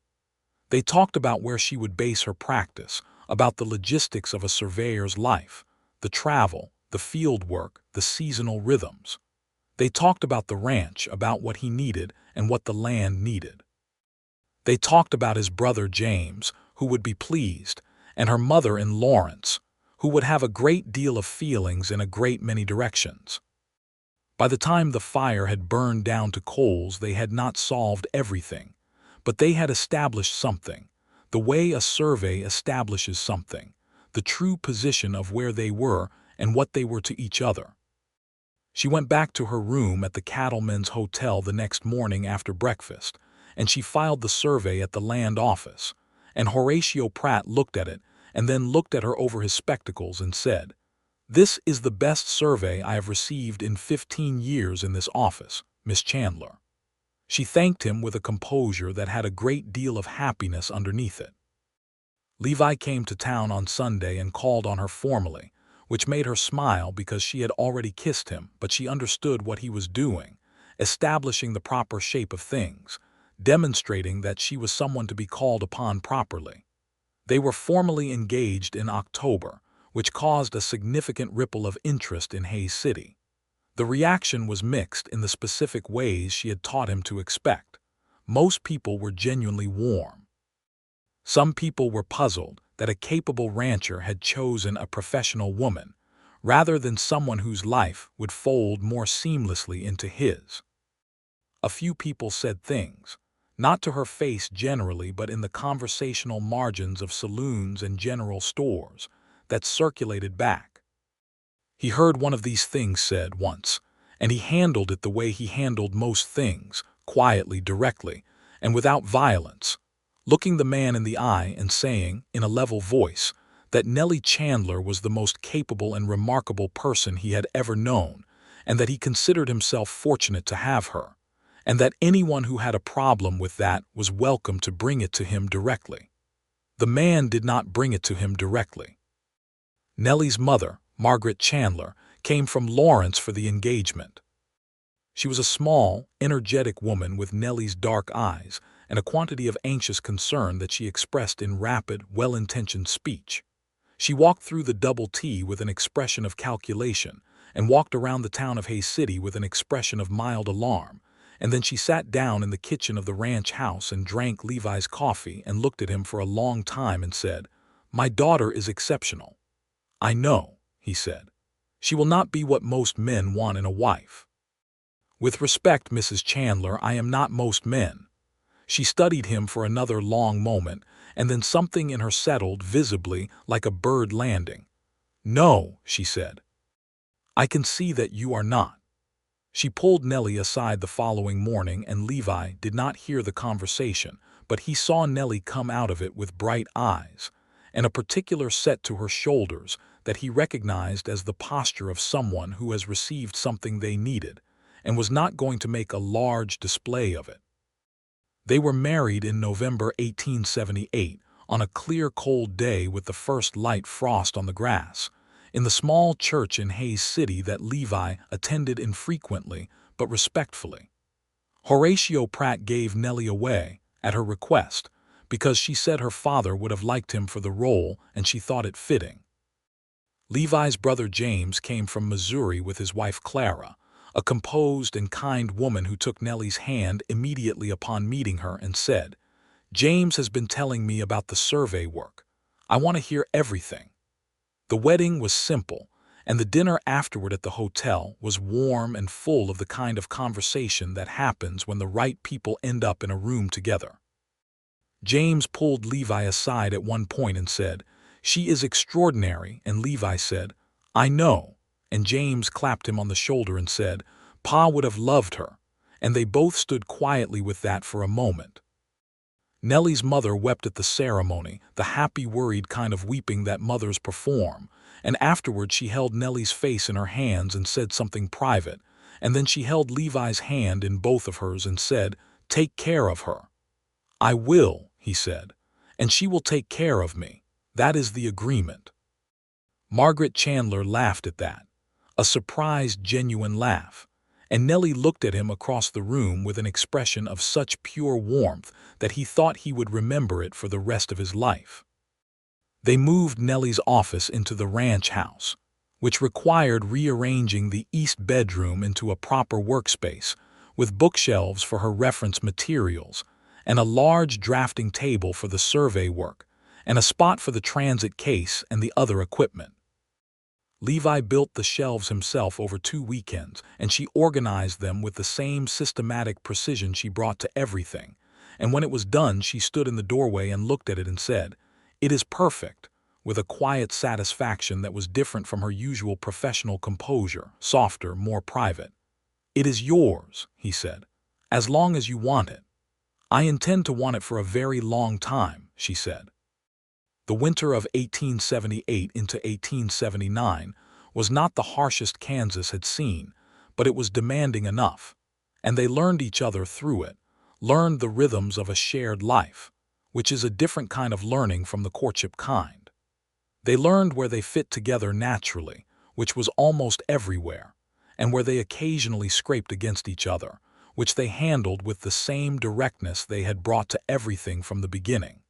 They talked about where she would base her practice, about the logistics of a surveyor's life, the travel, the field work, the seasonal rhythms. They talked about the ranch, about what he needed and what the land needed. They talked about his brother James, who would be pleased, and her mother in Lawrence, who would have a great deal of feelings in a great many directions. By the time the fire had burned down to coals, they had not solved everything, but they had established something, the way a survey establishes something, the true position of where they were and what they were to each other. She went back to her room at the Cattlemen's Hotel the next morning after breakfast, and she filed the survey at the land office, and Horatio Pratt looked at it and then looked at her over his spectacles and said, "This is the best survey I have received in 15 years in this office, Miss Chandler." She thanked him with a composure that had a great deal of happiness underneath it. Levi came to town on Sunday and called on her formally, which made her smile because she had already kissed him, but she understood what he was doing, establishing the proper shape of things, demonstrating that she was someone to be called upon properly. They were formally engaged in October, which caused a significant ripple of interest in Hayes City. The reaction was mixed in the specific ways she had taught him to expect. Most people were genuinely warm. Some people were puzzled that a capable rancher had chosen a professional woman, rather than someone whose life would fold more seamlessly into his. A few people said things, not to her face generally but in the conversational margins of saloons and general stores, that circulated back. He heard one of these things said once, and he handled it the way he handled most things, quietly, directly, and without violence, looking the man in the eye and saying, in a level voice, that Nellie Chandler was the most capable and remarkable person he had ever known, and that he considered himself fortunate to have her, and that anyone who had a problem with that was welcome to bring it to him directly. The man did not bring it to him directly. Nellie's mother, Margaret Chandler, came from Lawrence for the engagement. She was a small, energetic woman with Nellie's dark eyes and a quantity of anxious concern that she expressed in rapid, well-intentioned speech. She walked through the Double T with an expression of calculation and walked around the town of Hayes City with an expression of mild alarm, and then she sat down in the kitchen of the ranch house and drank Levi's coffee and looked at him for a long time and said, "My daughter is exceptional." "I know," he said. "She will not be what most men want in a wife." "With respect, Mrs. Chandler, I am not most men." She studied him for another long moment, and then something in her settled visibly like a bird landing. "No," she said. "I can see that you are not." She pulled Nellie aside the following morning, and Levi did not hear the conversation, but he saw Nellie come out of it with bright eyes, and a particular set to her shoulders that he recognized as the posture of someone who has received something they needed, and was not going to make a large display of it. They were married in November 1878, on a clear cold day with the first light frost on the grass, in the small church in Hayes City that Levi attended infrequently but respectfully. Horatio Pratt gave Nellie away, at her request, because she said her father would have liked him for the role and she thought it fitting. Levi's brother James came from Missouri with his wife Clara, a composed and kind woman who took Nellie's hand immediately upon meeting her and said, "James has been telling me about the survey work. I want to hear everything." The wedding was simple, and the dinner afterward at the hotel was warm and full of the kind of conversation that happens when the right people end up in a room together. James pulled Levi aside at one point and said, "She is extraordinary," and Levi said, "I know," and James clapped him on the shoulder and said, "Pa would have loved her," and they both stood quietly with that for a moment. Nellie's mother wept at the ceremony, the happy, worried kind of weeping that mothers perform, and afterward she held Nellie's face in her hands and said something private, and then she held Levi's hand in both of hers and said, "Take care of her." "I will," he said, "and she will take care of me. That is the agreement." Margaret Chandler laughed at that, a surprised, genuine laugh, and Nellie looked at him across the room with an expression of such pure warmth that he thought he would remember it for the rest of his life. They moved Nellie's office into the ranch house, which required rearranging the east bedroom into a proper workspace, with bookshelves for her reference materials, and a large drafting table for the survey work, and a spot for the transit case and the other equipment. Levi built the shelves himself over 2 weekends, and she organized them with the same systematic precision she brought to everything, and when it was done she stood in the doorway and looked at it and said, "It is perfect. with a quiet satisfaction that was different from her usual professional composure, softer, more private. "It is yours," he said, "as long as you want it." "I intend to want it for a very long time," she said. The winter of 1878 into 1879 was not the harshest Kansas had seen, but it was demanding enough, and they learned each other through it, learned the rhythms of a shared life, which is a different kind of learning from the courtship kind. They learned where they fit together naturally, which was almost everywhere, and where they occasionally scraped against each other, which they handled with the same directness they had brought to everything from the beginning.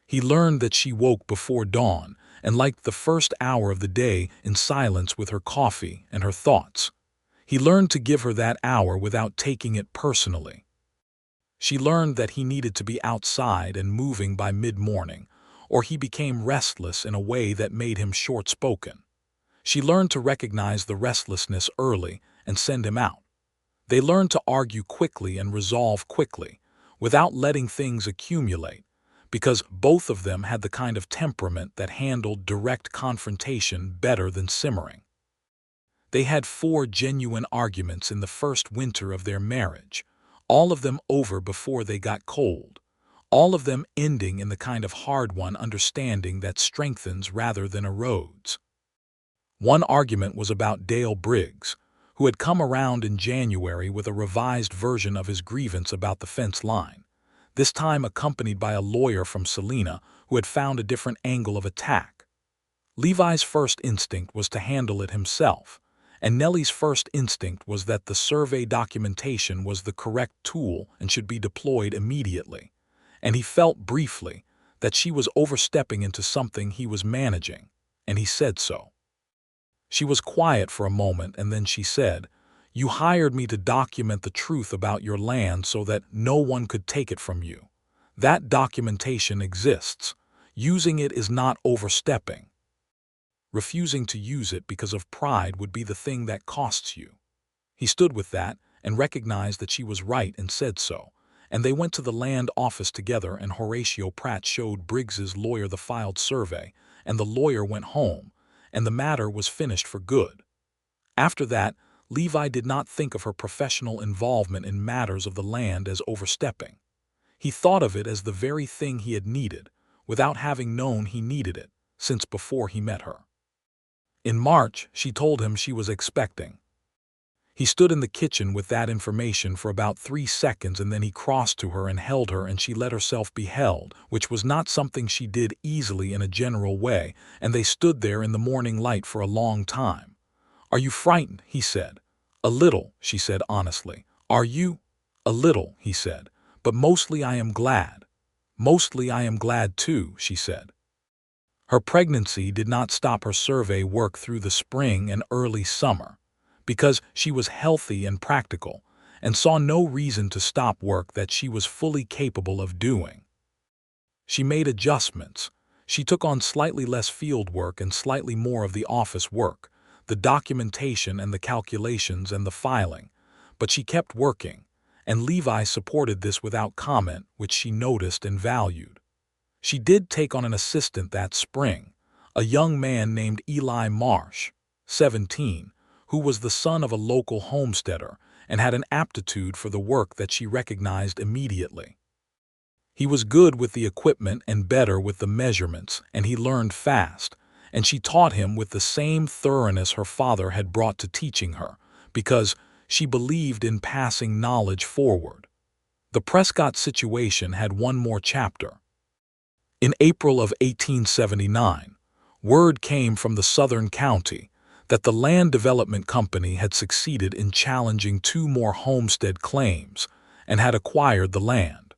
He learned that she woke before dawn and liked the first hour of the day in silence with her coffee and her thoughts. He learned to give her that hour without taking it personally. She learned that he needed to be outside and moving by mid-morning, or he became restless in a way that made him short-spoken. She learned to recognize the restlessness early and send him out. They learned to argue quickly and resolve quickly, without letting things accumulate, because both of them had the kind of temperament that handled direct confrontation better than simmering. They had 4 genuine arguments in the first winter of their marriage, all of them over before they got cold, all of them ending in the kind of hard-won understanding that strengthens rather than erodes. One argument was about Dale Briggs, who had come around in January with a revised version of his grievance about the fence line, this time accompanied by a lawyer from Salina who had found a different angle of attack. Levi's first instinct was to handle it himself, and Nellie's first instinct was that the survey documentation was the correct tool and should be deployed immediately, and he felt briefly that she was overstepping into something he was managing, and he said so. She was quiet for a moment, and then she said, "You hired me to document the truth about your land so that no one could take it from you. That documentation exists. Using it is not overstepping. Refusing to use it because of pride would be the thing that costs you." He stood with that and recognized that she was right and said so, and they went to the land office together, and Horatio Pratt showed Briggs's lawyer the filed survey, and the lawyer went home, and the matter was finished for good. After that, Levi did not think of her professional involvement in matters of the land as overstepping. He thought of it as the very thing he had needed, without having known he needed it, since before he met her. In March, she told him she was expecting. He stood in the kitchen with that information for about 3 seconds, and then he crossed to her and held her, and she let herself be held, which was not something she did easily in a general way, and they stood there in the morning light for a long time. "Are you frightened?" he said. "A little," she said honestly. "Are you?" "A little," he said. "But mostly I am glad." "Mostly I am glad too," she said. Her pregnancy did not stop her survey work through the spring and early summer, because she was healthy and practical, and saw no reason to stop work that she was fully capable of doing. She made adjustments. She took on slightly less field work and slightly more of the office work, the documentation and the calculations and the filing, but she kept working, and Levi supported this without comment, which she noticed and valued. She did take on an assistant that spring, a young man named Eli Marsh, 17, who was the son of a local homesteader and had an aptitude for the work that she recognized immediately. He was good with the equipment and better with the measurements, and he learned fast, and she taught him with the same thoroughness her father had brought to teaching her, because she believed in passing knowledge forward. The Prescott situation had one more chapter. In April of 1879, word came from the southern county that the Land Development Company had succeeded in challenging 2 more homestead claims and had acquired the land.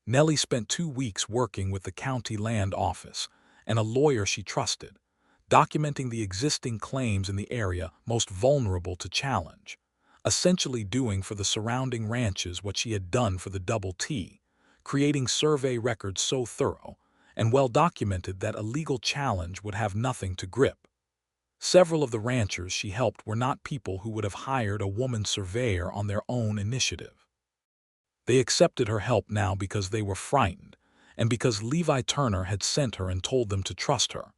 Nellie spent 2 weeks working with the county land office and a lawyer she trusted, documenting the existing claims in the area most vulnerable to challenge, essentially doing for the surrounding ranches what she had done for the Double T, creating survey records so thorough and well documented that a legal challenge would have nothing to grip. Several of the ranchers she helped were not people who would have hired a woman surveyor on their own initiative. They accepted her help now because they were frightened, and because Levi Turner had sent her and told them to trust her.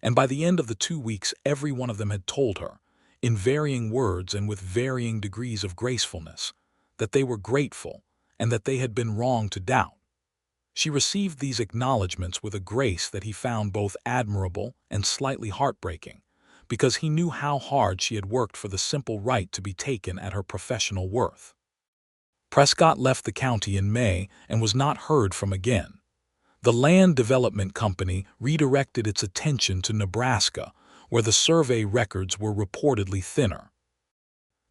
And by the end of the 2 weeks, every one of them had told her, in varying words and with varying degrees of gracefulness, that they were grateful and that they had been wrong to doubt. She received these acknowledgments with a grace that he found both admirable and slightly heartbreaking, because he knew how hard she had worked for the simple right to be taken at her professional worth. Prescott left the county in May and was not heard from again. The Land Development Company redirected its attention to Nebraska, where the survey records were reportedly thinner.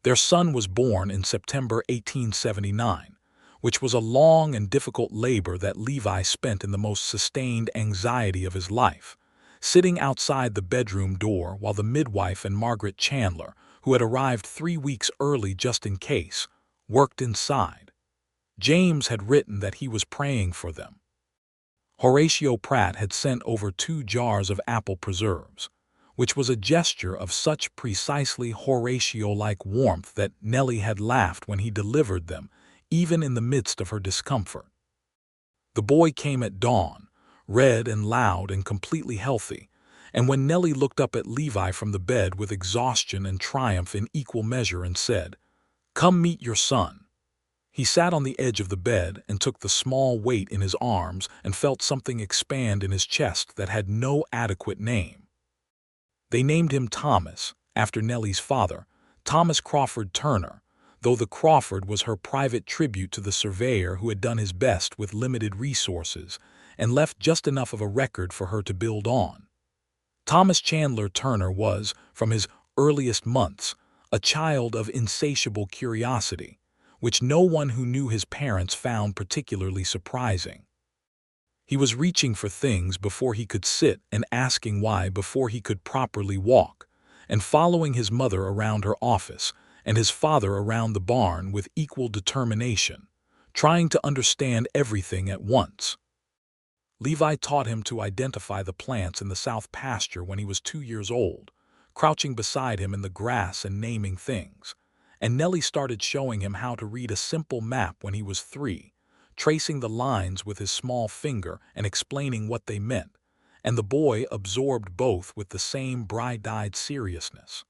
Their son was born in September 1879, which was a long and difficult labor that Levi spent in the most sustained anxiety of his life, sitting outside the bedroom door while the midwife and Margaret Chandler, who had arrived 3 weeks early just in case, worked inside. James had written that he was praying for them. Horatio Pratt had sent over 2 jars of apple preserves, which was a gesture of such precisely Horatio-like warmth that Nellie had laughed when he delivered them, even in the midst of her discomfort. The boy came at dawn, red and loud and completely healthy, and when Nellie looked up at Levi from the bed with exhaustion and triumph in equal measure and said, "Come meet your son," he sat on the edge of the bed and took the small weight in his arms and felt something expand in his chest that had no adequate name. They named him Thomas, after Nellie's father, Thomas Crawford Turner, though the Crawford was her private tribute to the surveyor who had done his best with limited resources and left just enough of a record for her to build on. Thomas Chandler Turner was, from his earliest months, a child of insatiable curiosity, which no one who knew his parents found particularly surprising. He was reaching for things before he could sit and asking why before he could properly walk, and following his mother around her office and his father around the barn with equal determination, trying to understand everything at once. Levi taught him to identify the plants in the south pasture when he was 2 years old, crouching beside him in the grass and naming things, and Nellie started showing him how to read a simple map when he was 3, tracing the lines with his small finger and explaining what they meant, and the boy absorbed both with the same bright-eyed seriousness.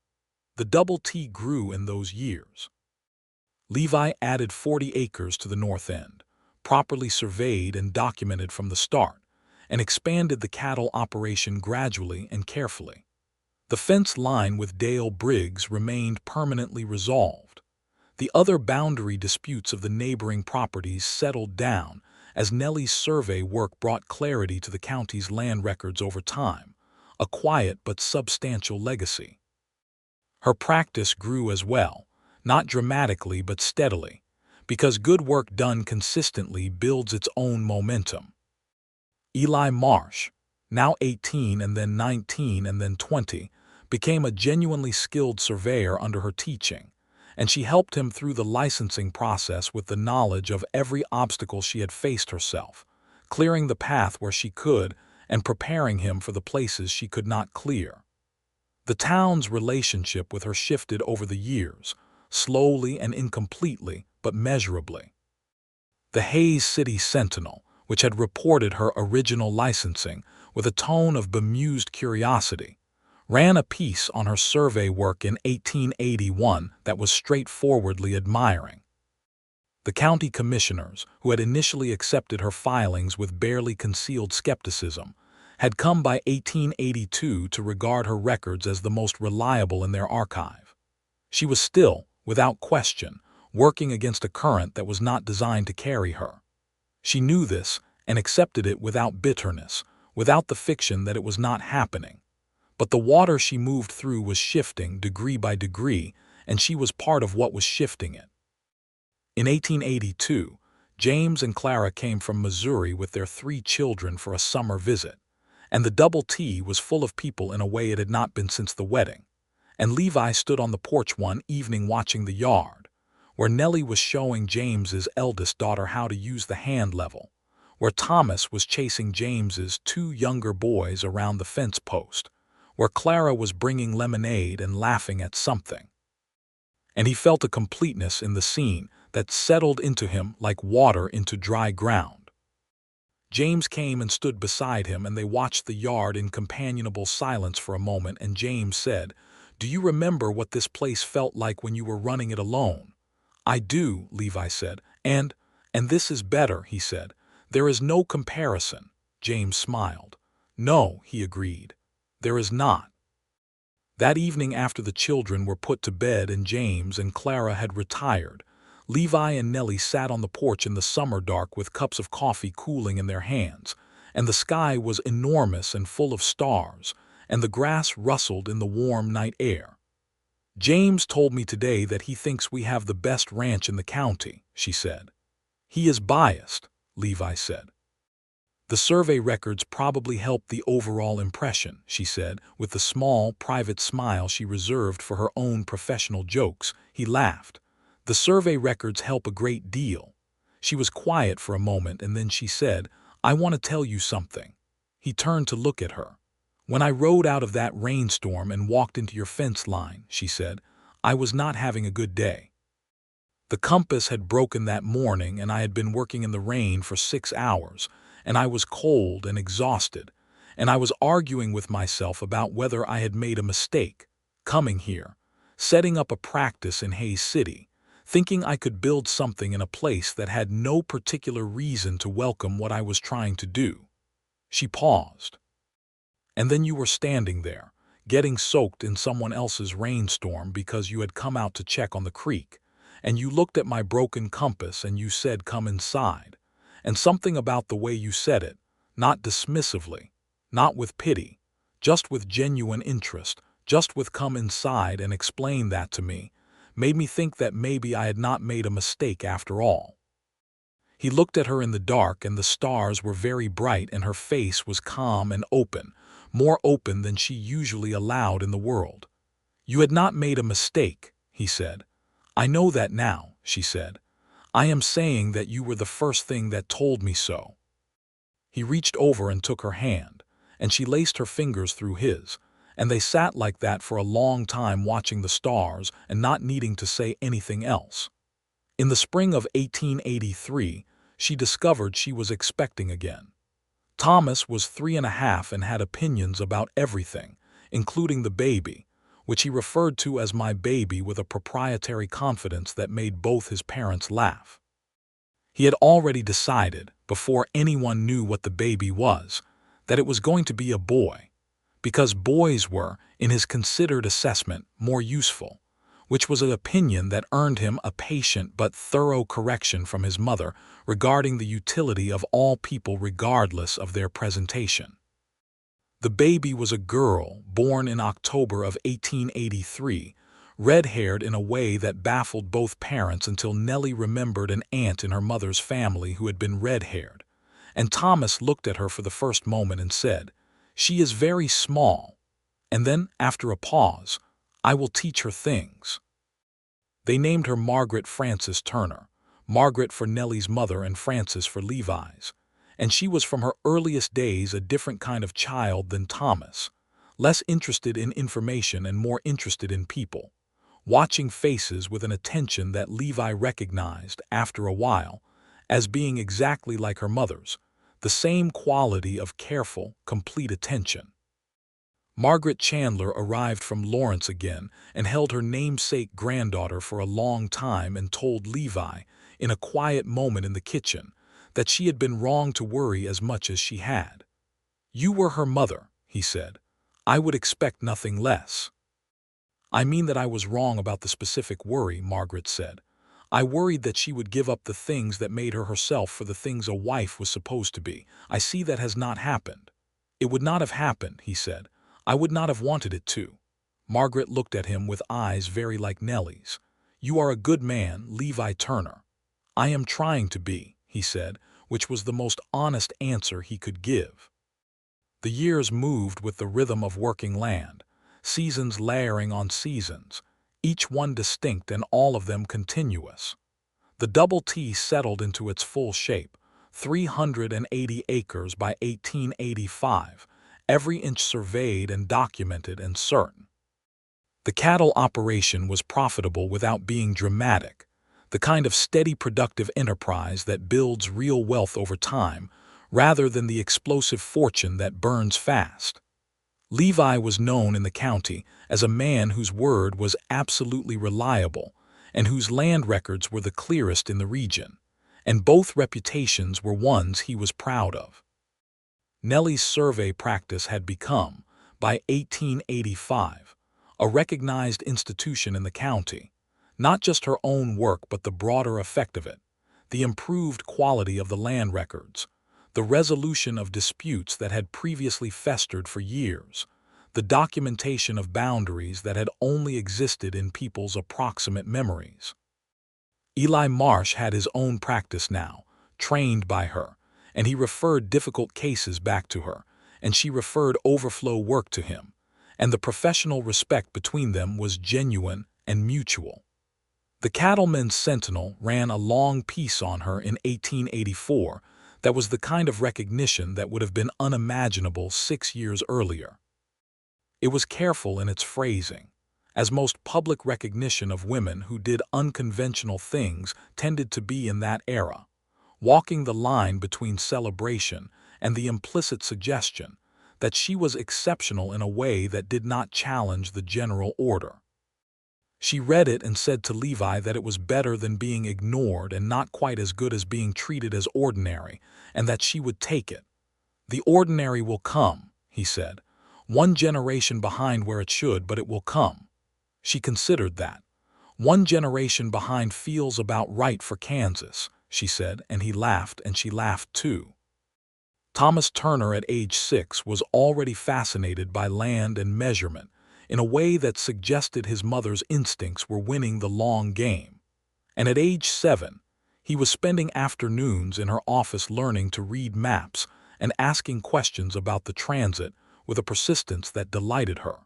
The double T grew in those years. Levi added 40 acres to the north end, properly surveyed and documented from the start, and expanded the cattle operation gradually and carefully. The fence line with Dale Briggs remained permanently resolved. The other boundary disputes of the neighboring properties settled down as Nellie's survey work brought clarity to the county's land records over time, a quiet but substantial legacy. Her practice grew as well, not dramatically but steadily, because good work done consistently builds its own momentum. Eli Marsh, now 18 and then 19 and then 20, became a genuinely skilled surveyor under her teaching, and she helped him through the licensing process with the knowledge of every obstacle she had faced herself, clearing the path where she could and preparing him for the places she could not clear. The town's relationship with her shifted over the years, slowly and incompletely, but measurably. The Hayes City Sentinel, which had reported her original licensing with a tone of bemused curiosity, ran a piece on her survey work in 1881 that was straightforwardly admiring. The county commissioners, who had initially accepted her filings with barely concealed skepticism, had come by 1882 to regard her records as the most reliable in their archive. She was still, without question, working against a current that was not designed to carry her. She knew this and accepted it without bitterness, without the fiction that it was not happening. But the water she moved through was shifting degree by degree, and she was part of what was shifting it. In 1882, James and Clara came from Missouri with their 3 children for a summer visit, and the double T was full of people in a way it had not been since the wedding, and Levi stood on the porch one evening watching the yard, where Nellie was showing James's eldest daughter how to use the hand level, where Thomas was chasing James's 2 younger boys around the fence post, where Clara was bringing lemonade and laughing at something. And he felt a completeness in the scene that settled into him like water into dry ground. James came and stood beside him, and they watched the yard in companionable silence for a moment, and James said, "Do you remember what this place felt like when you were running it alone?" "I do," Levi said. And this is better," he said. "There is no comparison." James smiled. "No," he agreed. "There is not." That evening, after the children were put to bed and James and Clara had retired, Levi and Nellie sat on the porch in the summer dark with cups of coffee cooling in their hands, and the sky was enormous and full of stars, and the grass rustled in the warm night air. "James told me today that he thinks we have the best ranch in the county," she said. "He is biased," Levi said. "The survey records probably help the overall impression," she said, with the small, private smile she reserved for her own professional jokes. He laughed. "The survey records help a great deal." She was quiet for a moment, and then she said, "I want to tell you something." He turned to look at her. "When I rode out of that rainstorm and walked into your fence line," she said, "I was not having a good day. The compass had broken that morning, and I had been working in the rain for 6 hours, and I was cold and exhausted, and I was arguing with myself about whether I had made a mistake, coming here, setting up a practice in Hayes City, thinking I could build something in a place that had no particular reason to welcome what I was trying to do." She paused. "And then you were standing there, getting soaked in someone else's rainstorm because you had come out to check on the creek, and you looked at my broken compass and you said, 'Come inside.' And something about the way you said it, not dismissively, not with pity, just with genuine interest, just with 'come inside and explain that to me,' made me think that maybe I had not made a mistake after all." He looked at her in the dark, and the stars were very bright, and her face was calm and open, more open than she usually allowed in the world. "You had not made a mistake," he said. "I know that now," she said. "I am saying that you were the first thing that told me so." He reached over and took her hand, and she laced her fingers through his, and they sat like that for a long time, watching the stars and not needing to say anything else. In the spring of 1883, she discovered she was expecting again. Thomas was 3.5 and had opinions about everything, including the baby, which he referred to as "my baby" with a proprietary confidence that made both his parents laugh. He had already decided, before anyone knew what the baby was, that it was going to be a boy, because boys were, in his considered assessment, more useful, which was an opinion that earned him a patient but thorough correction from his mother regarding the utility of all people regardless of their presentation. The baby was a girl born in October of 1883, red-haired in a way that baffled both parents until Nellie remembered an aunt in her mother's family who had been red-haired, and Thomas looked at her for the first moment and said, "She is very small," and then, after a pause, "I will teach her things." They named her Margaret Frances Turner, Margaret for Nellie's mother and Frances for Levi's, and she was from her earliest days a different kind of child than Thomas, less interested in information and more interested in people, watching faces with an attention that Levi recognized, after a while, as being exactly like her mother's, the same quality of careful, complete attention. Margaret Chandler arrived from Lawrence again and held her namesake granddaughter for a long time and told Levi, in a quiet moment in the kitchen, that she had been wrong to worry as much as she had. "You were her mother," he said. "I would expect nothing less." "I mean that I was wrong about the specific worry," Margaret said. "I worried that she would give up the things that made her herself for the things a wife was supposed to be. I see that has not happened." "It would not have happened," he said. "I would not have wanted it to." Margaret looked at him with eyes very like Nellie's. "You are a good man, Levi Turner." "I am trying to be," he said, which was the most honest answer he could give. The years moved with the rhythm of working land, seasons layering on seasons, each one distinct and all of them continuous. The Double T settled into its full shape, 380 acres by 1885, every inch surveyed and documented and certain. The cattle operation was profitable without being dramatic, the kind of steady productive enterprise that builds real wealth over time, rather than the explosive fortune that burns fast. Levi was known in the county as a man whose word was absolutely reliable and whose land records were the clearest in the region, and both reputations were ones he was proud of. Nellie's survey practice had become, by 1885, a recognized institution in the county, not just her own work but the broader effect of it, the improved quality of the land records, the resolution of disputes that had previously festered for years, the documentation of boundaries that had only existed in people's approximate memories. Eli Marsh had his own practice now, trained by her, and he referred difficult cases back to her, and she referred overflow work to him, and the professional respect between them was genuine and mutual. The Cattlemen's Sentinel ran a long piece on her in 1884 that was the kind of recognition that would have been unimaginable 6 years earlier. It was careful in its phrasing, as most public recognition of women who did unconventional things tended to be in that era, walking the line between celebration and the implicit suggestion that she was exceptional in a way that did not challenge the general order. She read it and said to Levi that it was better than being ignored and not quite as good as being treated as ordinary, and that she would take it. "The ordinary will come," he said, "one generation behind where it should, but it will come." She considered that. "One generation behind feels about right for Kansas," she said, and he laughed, and she laughed too. Thomas Turner at age 6 was already fascinated by land and measurement in a way that suggested his mother's instincts were winning the long game. And at age 7, he was spending afternoons in her office learning to read maps and asking questions about the transit with a persistence that delighted her.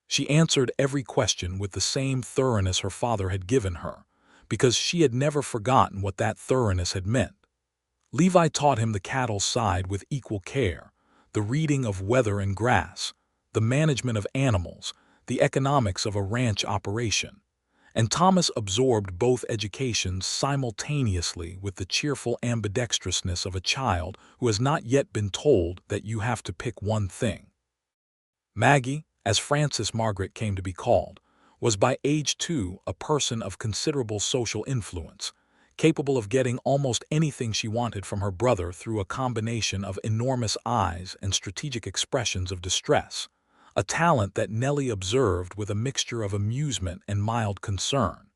She answered every question with the same thoroughness her father had given her, because she had never forgotten what that thoroughness had meant. Levi taught him the cattle side with equal care, the reading of weather and grass, the management of animals, the economics of a ranch operation, and Thomas absorbed both educations simultaneously with the cheerful ambidextrousness of a child who has not yet been told that you have to pick one thing. Maggie, as Frances Margaret came to be called, was by age 2 a person of considerable social influence, capable of getting almost anything she wanted from her brother through a combination of enormous eyes and strategic expressions of distress, a talent that Nellie observed with a mixture of amusement and mild concern.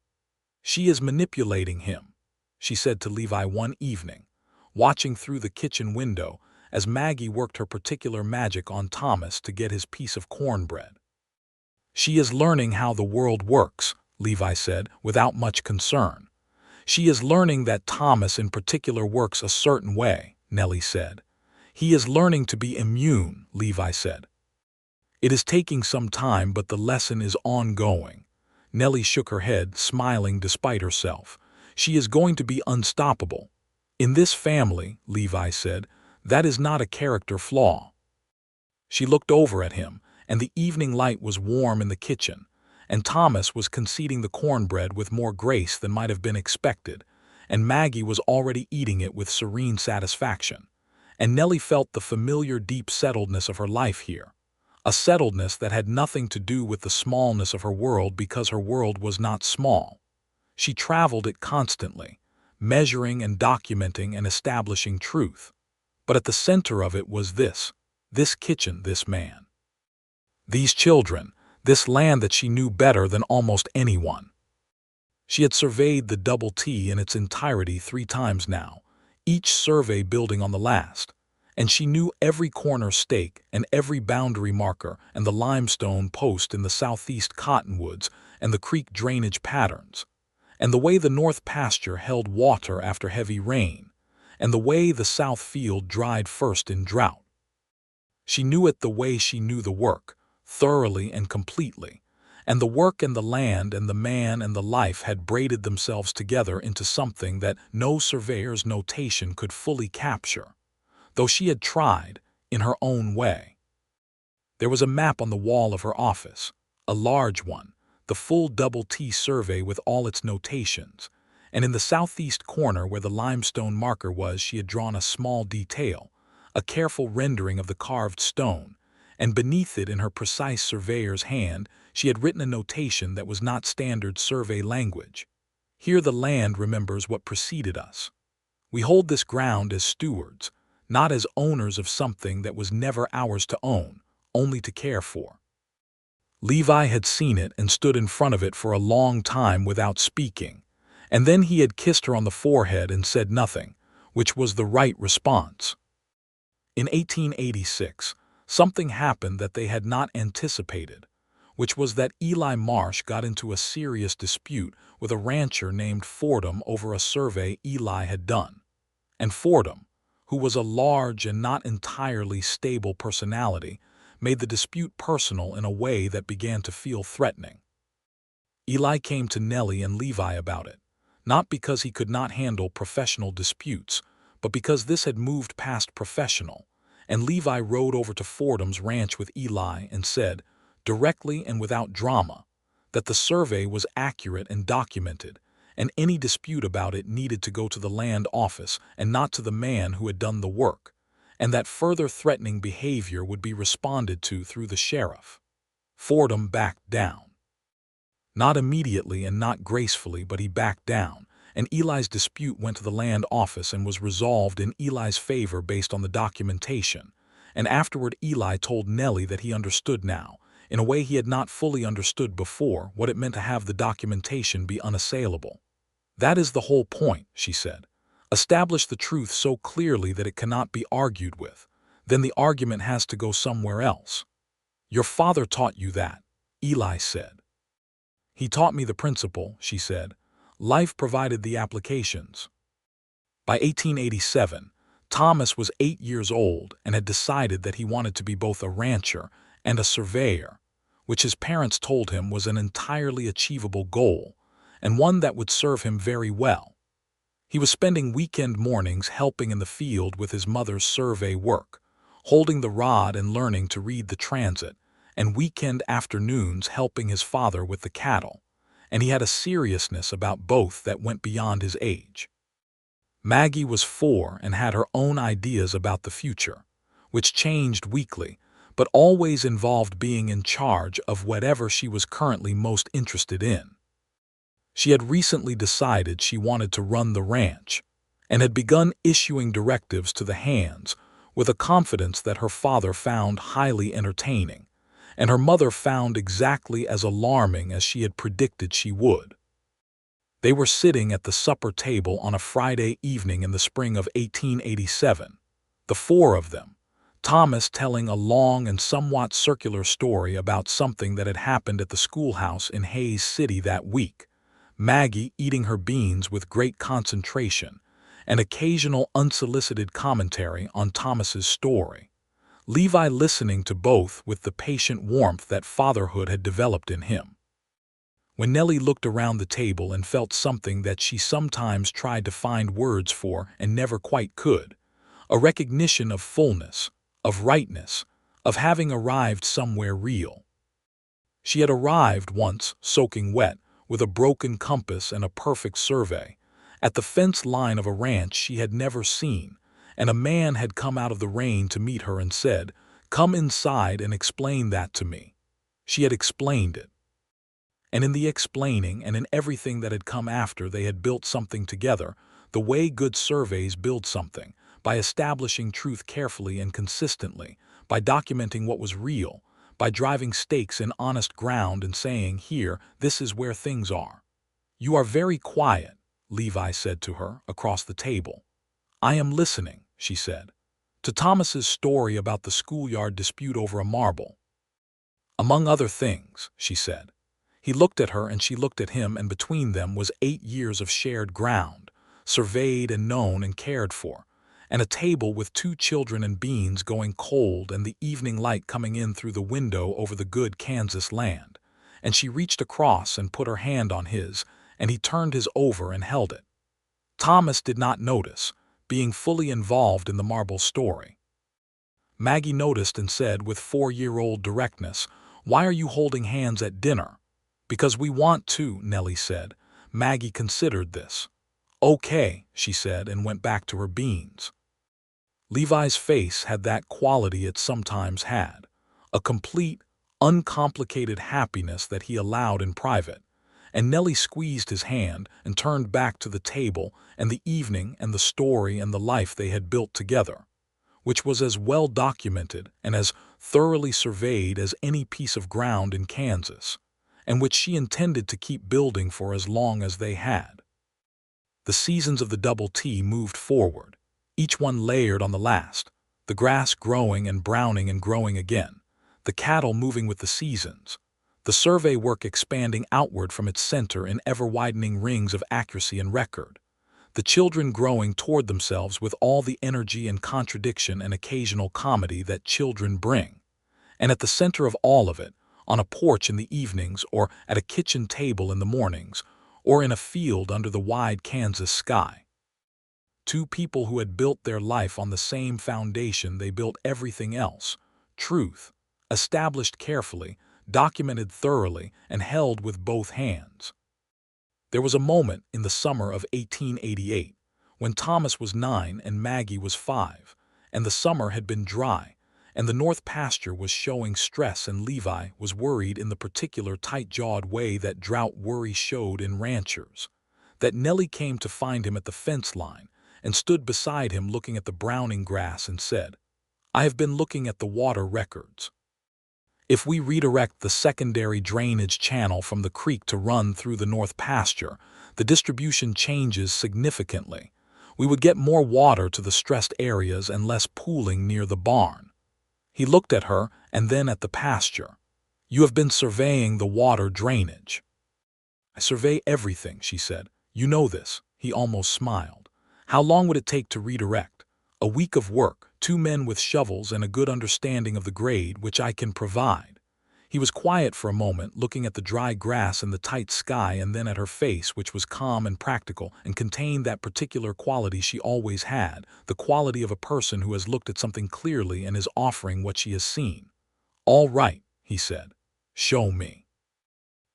"She is manipulating him," she said to Levi one evening, watching through the kitchen window as Maggie worked her particular magic on Thomas to get his piece of cornbread. "She is learning how the world works," Levi said, without much concern. "She is learning that Thomas in particular works a certain way," Nellie said. "He is learning to be immune," Levi said. "It is taking some time, but the lesson is ongoing." Nellie shook her head, smiling despite herself. "She is going to be unstoppable. In this family," Levi said, "that is not a character flaw." She looked over at him, and the evening light was warm in the kitchen, and Thomas was conceding the cornbread with more grace than might have been expected, and Maggie was already eating it with serene satisfaction, and Nellie felt the familiar deep settledness of her life here, a settledness that had nothing to do with the smallness of her world because her world was not small. She traveled it constantly, measuring and documenting and establishing truth, but at the center of it was this kitchen, this man. These children, this land that she knew better than almost anyone. She had surveyed the Double T in its entirety 3 times now, each survey building on the last, and she knew every corner stake and every boundary marker and the limestone post in the southeast cottonwoods and the creek drainage patterns, and the way the north pasture held water after heavy rain, and the way the south field dried first in drought. She knew it the way she knew the work, thoroughly and completely, and the work and the land and the man and the life had braided themselves together into something that no surveyor's notation could fully capture, though she had tried, in her own way. There was a map on the wall of her office, a large one, the full Double T survey with all its notations, and in the southeast corner where the limestone marker was she had drawn a small detail, a careful rendering of the carved stone, and beneath it in her precise surveyor's hand she had written a notation that was not standard survey language. Here the land remembers what preceded us. We hold this ground as stewards, not as owners of something that was never ours to own, only to care for. Levi had seen it and stood in front of it for a long time without speaking, and then he had kissed her on the forehead and said nothing, which was the right response. In 1886, something happened that they had not anticipated, which was that Eli Marsh got into a serious dispute with a rancher named Fordham over a survey Eli had done. And Fordham, who was a large and not entirely stable personality, made the dispute personal in a way that began to feel threatening. Eli came to Nellie and Levi about it, not because he could not handle professional disputes, but because this had moved past professional, and Levi rode over to Fordham's ranch with Eli and said, directly and without drama, that the survey was accurate and documented, and any dispute about it needed to go to the land office and not to the man who had done the work, and that further threatening behavior would be responded to through the sheriff. Fordham backed down. Not immediately and not gracefully, but he backed down, and Eli's dispute went to the land office and was resolved in Eli's favor based on the documentation, and afterward Eli told Nellie that he understood now, in a way he had not fully understood before, what it meant to have the documentation be unassailable. That is the whole point, she said. Establish the truth so clearly that it cannot be argued with. Then the argument has to go somewhere else. Your father taught you that, Eli said. He taught me the principle, she said. Life provided the applications. By 1887, Thomas was 8 years old and had decided that he wanted to be both a rancher and a surveyor, which his parents told him was an entirely achievable goal, and one that would serve him very well. He was spending weekend mornings helping in the field with his mother's survey work, holding the rod and learning to read the transit, and weekend afternoons helping his father with the cattle, and he had a seriousness about both that went beyond his age. Maggie was 4 and had her own ideas about the future, which changed weekly, but always involved being in charge of whatever she was currently most interested in. She had recently decided she wanted to run the ranch, and had begun issuing directives to the hands with a confidence that her father found highly entertaining, and her mother found exactly as alarming as she had predicted she would. They were sitting at the supper table on a Friday evening in the spring of 1887, the 4 of them, Thomas telling a long and somewhat circular story about something that had happened at the schoolhouse in Hays City that week, Maggie eating her beans with great concentration, and occasional unsolicited commentary on Thomas's story, Levi listening to both with the patient warmth that fatherhood had developed in him. When Nellie looked around the table and felt something that she sometimes tried to find words for and never quite could, a recognition of fullness, of rightness, of having arrived somewhere real. She had arrived once, soaking wet, with a broken compass and a perfect survey, at the fence line of a ranch she had never seen, and a man had come out of the rain to meet her and said, "Come inside and explain that to me." She had explained it. And in the explaining and in everything that had come after, they had built something together, the way good surveys build something, by establishing truth carefully and consistently, by documenting what was real, by driving stakes in honest ground and saying, "Here, this is where things are." "You are very quiet," Levi said to her across the table. "I am listening," she said, "to Thomas's story about the schoolyard dispute over a marble." "Among other things," she said. He looked at her and she looked at him, and between them was 8 years of shared ground, surveyed and known and cared for, and a table with 2 children and beans going cold and the evening light coming in through the window over the good Kansas land, and she reached across and put her hand on his, and he turned his over and held it. Thomas did not notice, being fully involved in the marble story. Maggie noticed and said with 4-year-old directness, "Why are you holding hands at dinner?" "Because we want to," Nellie said. Maggie considered this. "Okay," she said, and went back to her beans. Levi's face had that quality it sometimes had, a complete, uncomplicated happiness that he allowed in private, and Nellie squeezed his hand and turned back to the table and the evening and the story and the life they had built together, which was as well documented and as thoroughly surveyed as any piece of ground in Kansas, and which she intended to keep building for as long as they had. The seasons of the Double T moved forward, each one layered on the last, the grass growing and browning and growing again, the cattle moving with the seasons, the survey work expanding outward from its center in ever-widening rings of accuracy and record, the children growing toward themselves with all the energy and contradiction and occasional comedy that children bring, and at the center of all of it, on a porch in the evenings or at a kitchen table in the mornings, or in a field under the wide Kansas sky. Two people who had built their life on the same foundation they built everything else, truth, established carefully, documented thoroughly, and held with both hands. There was a moment in the summer of 1888 when Thomas was 9 and Maggie was 5, and the summer had been dry, and the north pasture was showing stress, and Levi was worried in the particular tight-jawed way that drought worry showed in ranchers, that Nellie came to find him at the fence line and stood beside him looking at the browning grass and said, "I have been looking at the water records. If we redirect the secondary drainage channel from the creek to run through the north pasture, the distribution changes significantly. We would get more water to the stressed areas and less pooling near the barn." He looked at her and then at the pasture. "You have been surveying the water drainage." "I survey everything," she said. "You know this." He almost smiled. "How long would it take to redirect?" "A week of work, 2 men with shovels and a good understanding of the grade, which I can provide." He was quiet for a moment, looking at the dry grass and the tight sky, and then at her face, which was calm and practical and contained that particular quality she always had, the quality of a person who has looked at something clearly and is offering what she has seen. "All right," he said. "Show me."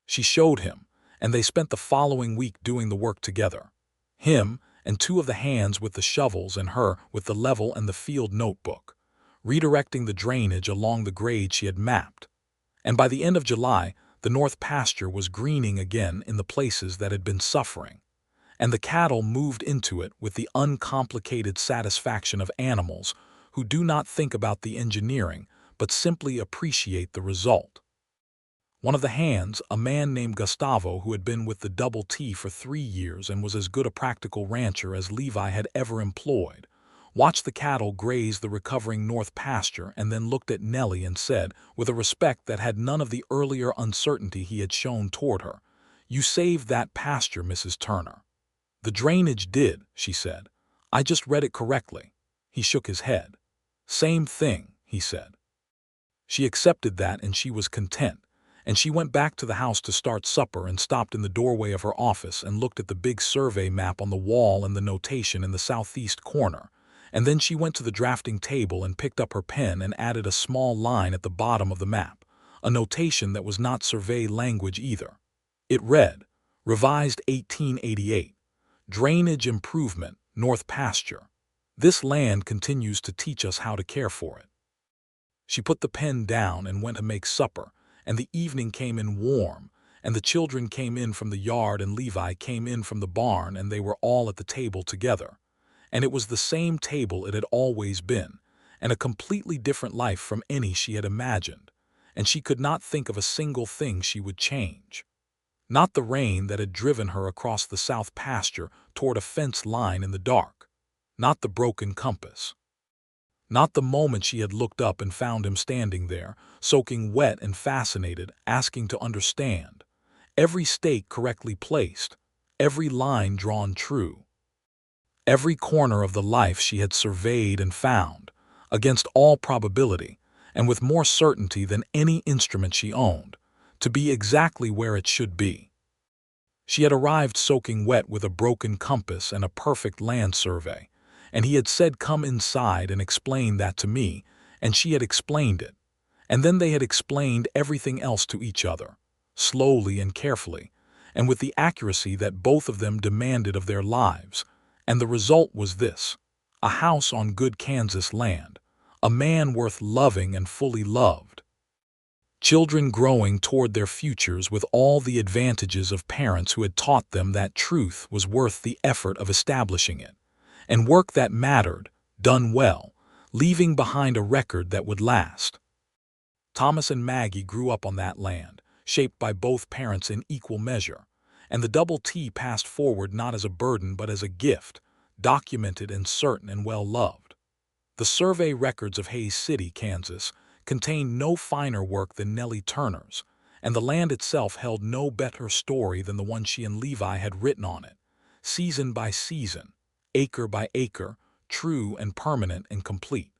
She showed him, and they spent the following week doing the work together. Him and 2 of the hands with the shovels and her with the level and the field notebook, redirecting the drainage along the grade she had mapped. And by the end of July, the north pasture was greening again in the places that had been suffering, and the cattle moved into it with the uncomplicated satisfaction of animals who do not think about the engineering but simply appreciate the result. One of the hands, a man named Gustavo who had been with the Double T for 3 years and was as good a practical rancher as Levi had ever employed, watched the cattle graze the recovering north pasture and then looked at Nellie and said, with a respect that had none of the earlier uncertainty he had shown toward her, "You saved that pasture, Mrs. Turner." "The drainage did," she said. "I just read it correctly." He shook his head. "Same thing," he said. She accepted that and she was content, and she went back to the house to start supper and stopped in the doorway of her office and looked at the big survey map on the wall and the notation in the southeast corner, and then she went to the drafting table and picked up her pen and added a small line at the bottom of the map, a notation that was not survey language either. It read, "Revised 1888, Drainage Improvement, North Pasture. This land continues to teach us how to care for it." She put the pen down and went to make supper, and the evening came in warm, and the children came in from the yard and Levi came in from the barn, and they were all at the table together. And it was the same table it had always been, and a completely different life from any she had imagined, and she could not think of a single thing she would change. Not the rain that had driven her across the south pasture toward a fence line in the dark. Not the broken compass. Not the moment she had looked up and found him standing there, soaking wet and fascinated, asking to understand. Every stake correctly placed, every line drawn true. Every corner of the life she had surveyed and found, against all probability, and with more certainty than any instrument she owned, to be exactly where it should be. She had arrived soaking wet with a broken compass and a perfect land survey, and he had said, "Come inside and explain that to me," and she had explained it. And then they had explained everything else to each other, slowly and carefully, and with the accuracy that both of them demanded of their lives. And the result was this: a house on good Kansas land, a man worth loving and fully loved, children growing toward their futures with all the advantages of parents who had taught them that truth was worth the effort of establishing it, and work that mattered, done well, leaving behind a record that would last. Thomas and Maggie grew up on that land, shaped by both parents in equal measure, and the double T passed forward not as a burden but as a gift, documented and certain and well-loved. The survey records of Hays City, Kansas, contained no finer work than Nellie Turner's, and the land itself held no better story than the one she and Levi had written on it, season by season, acre by acre, true and permanent and complete.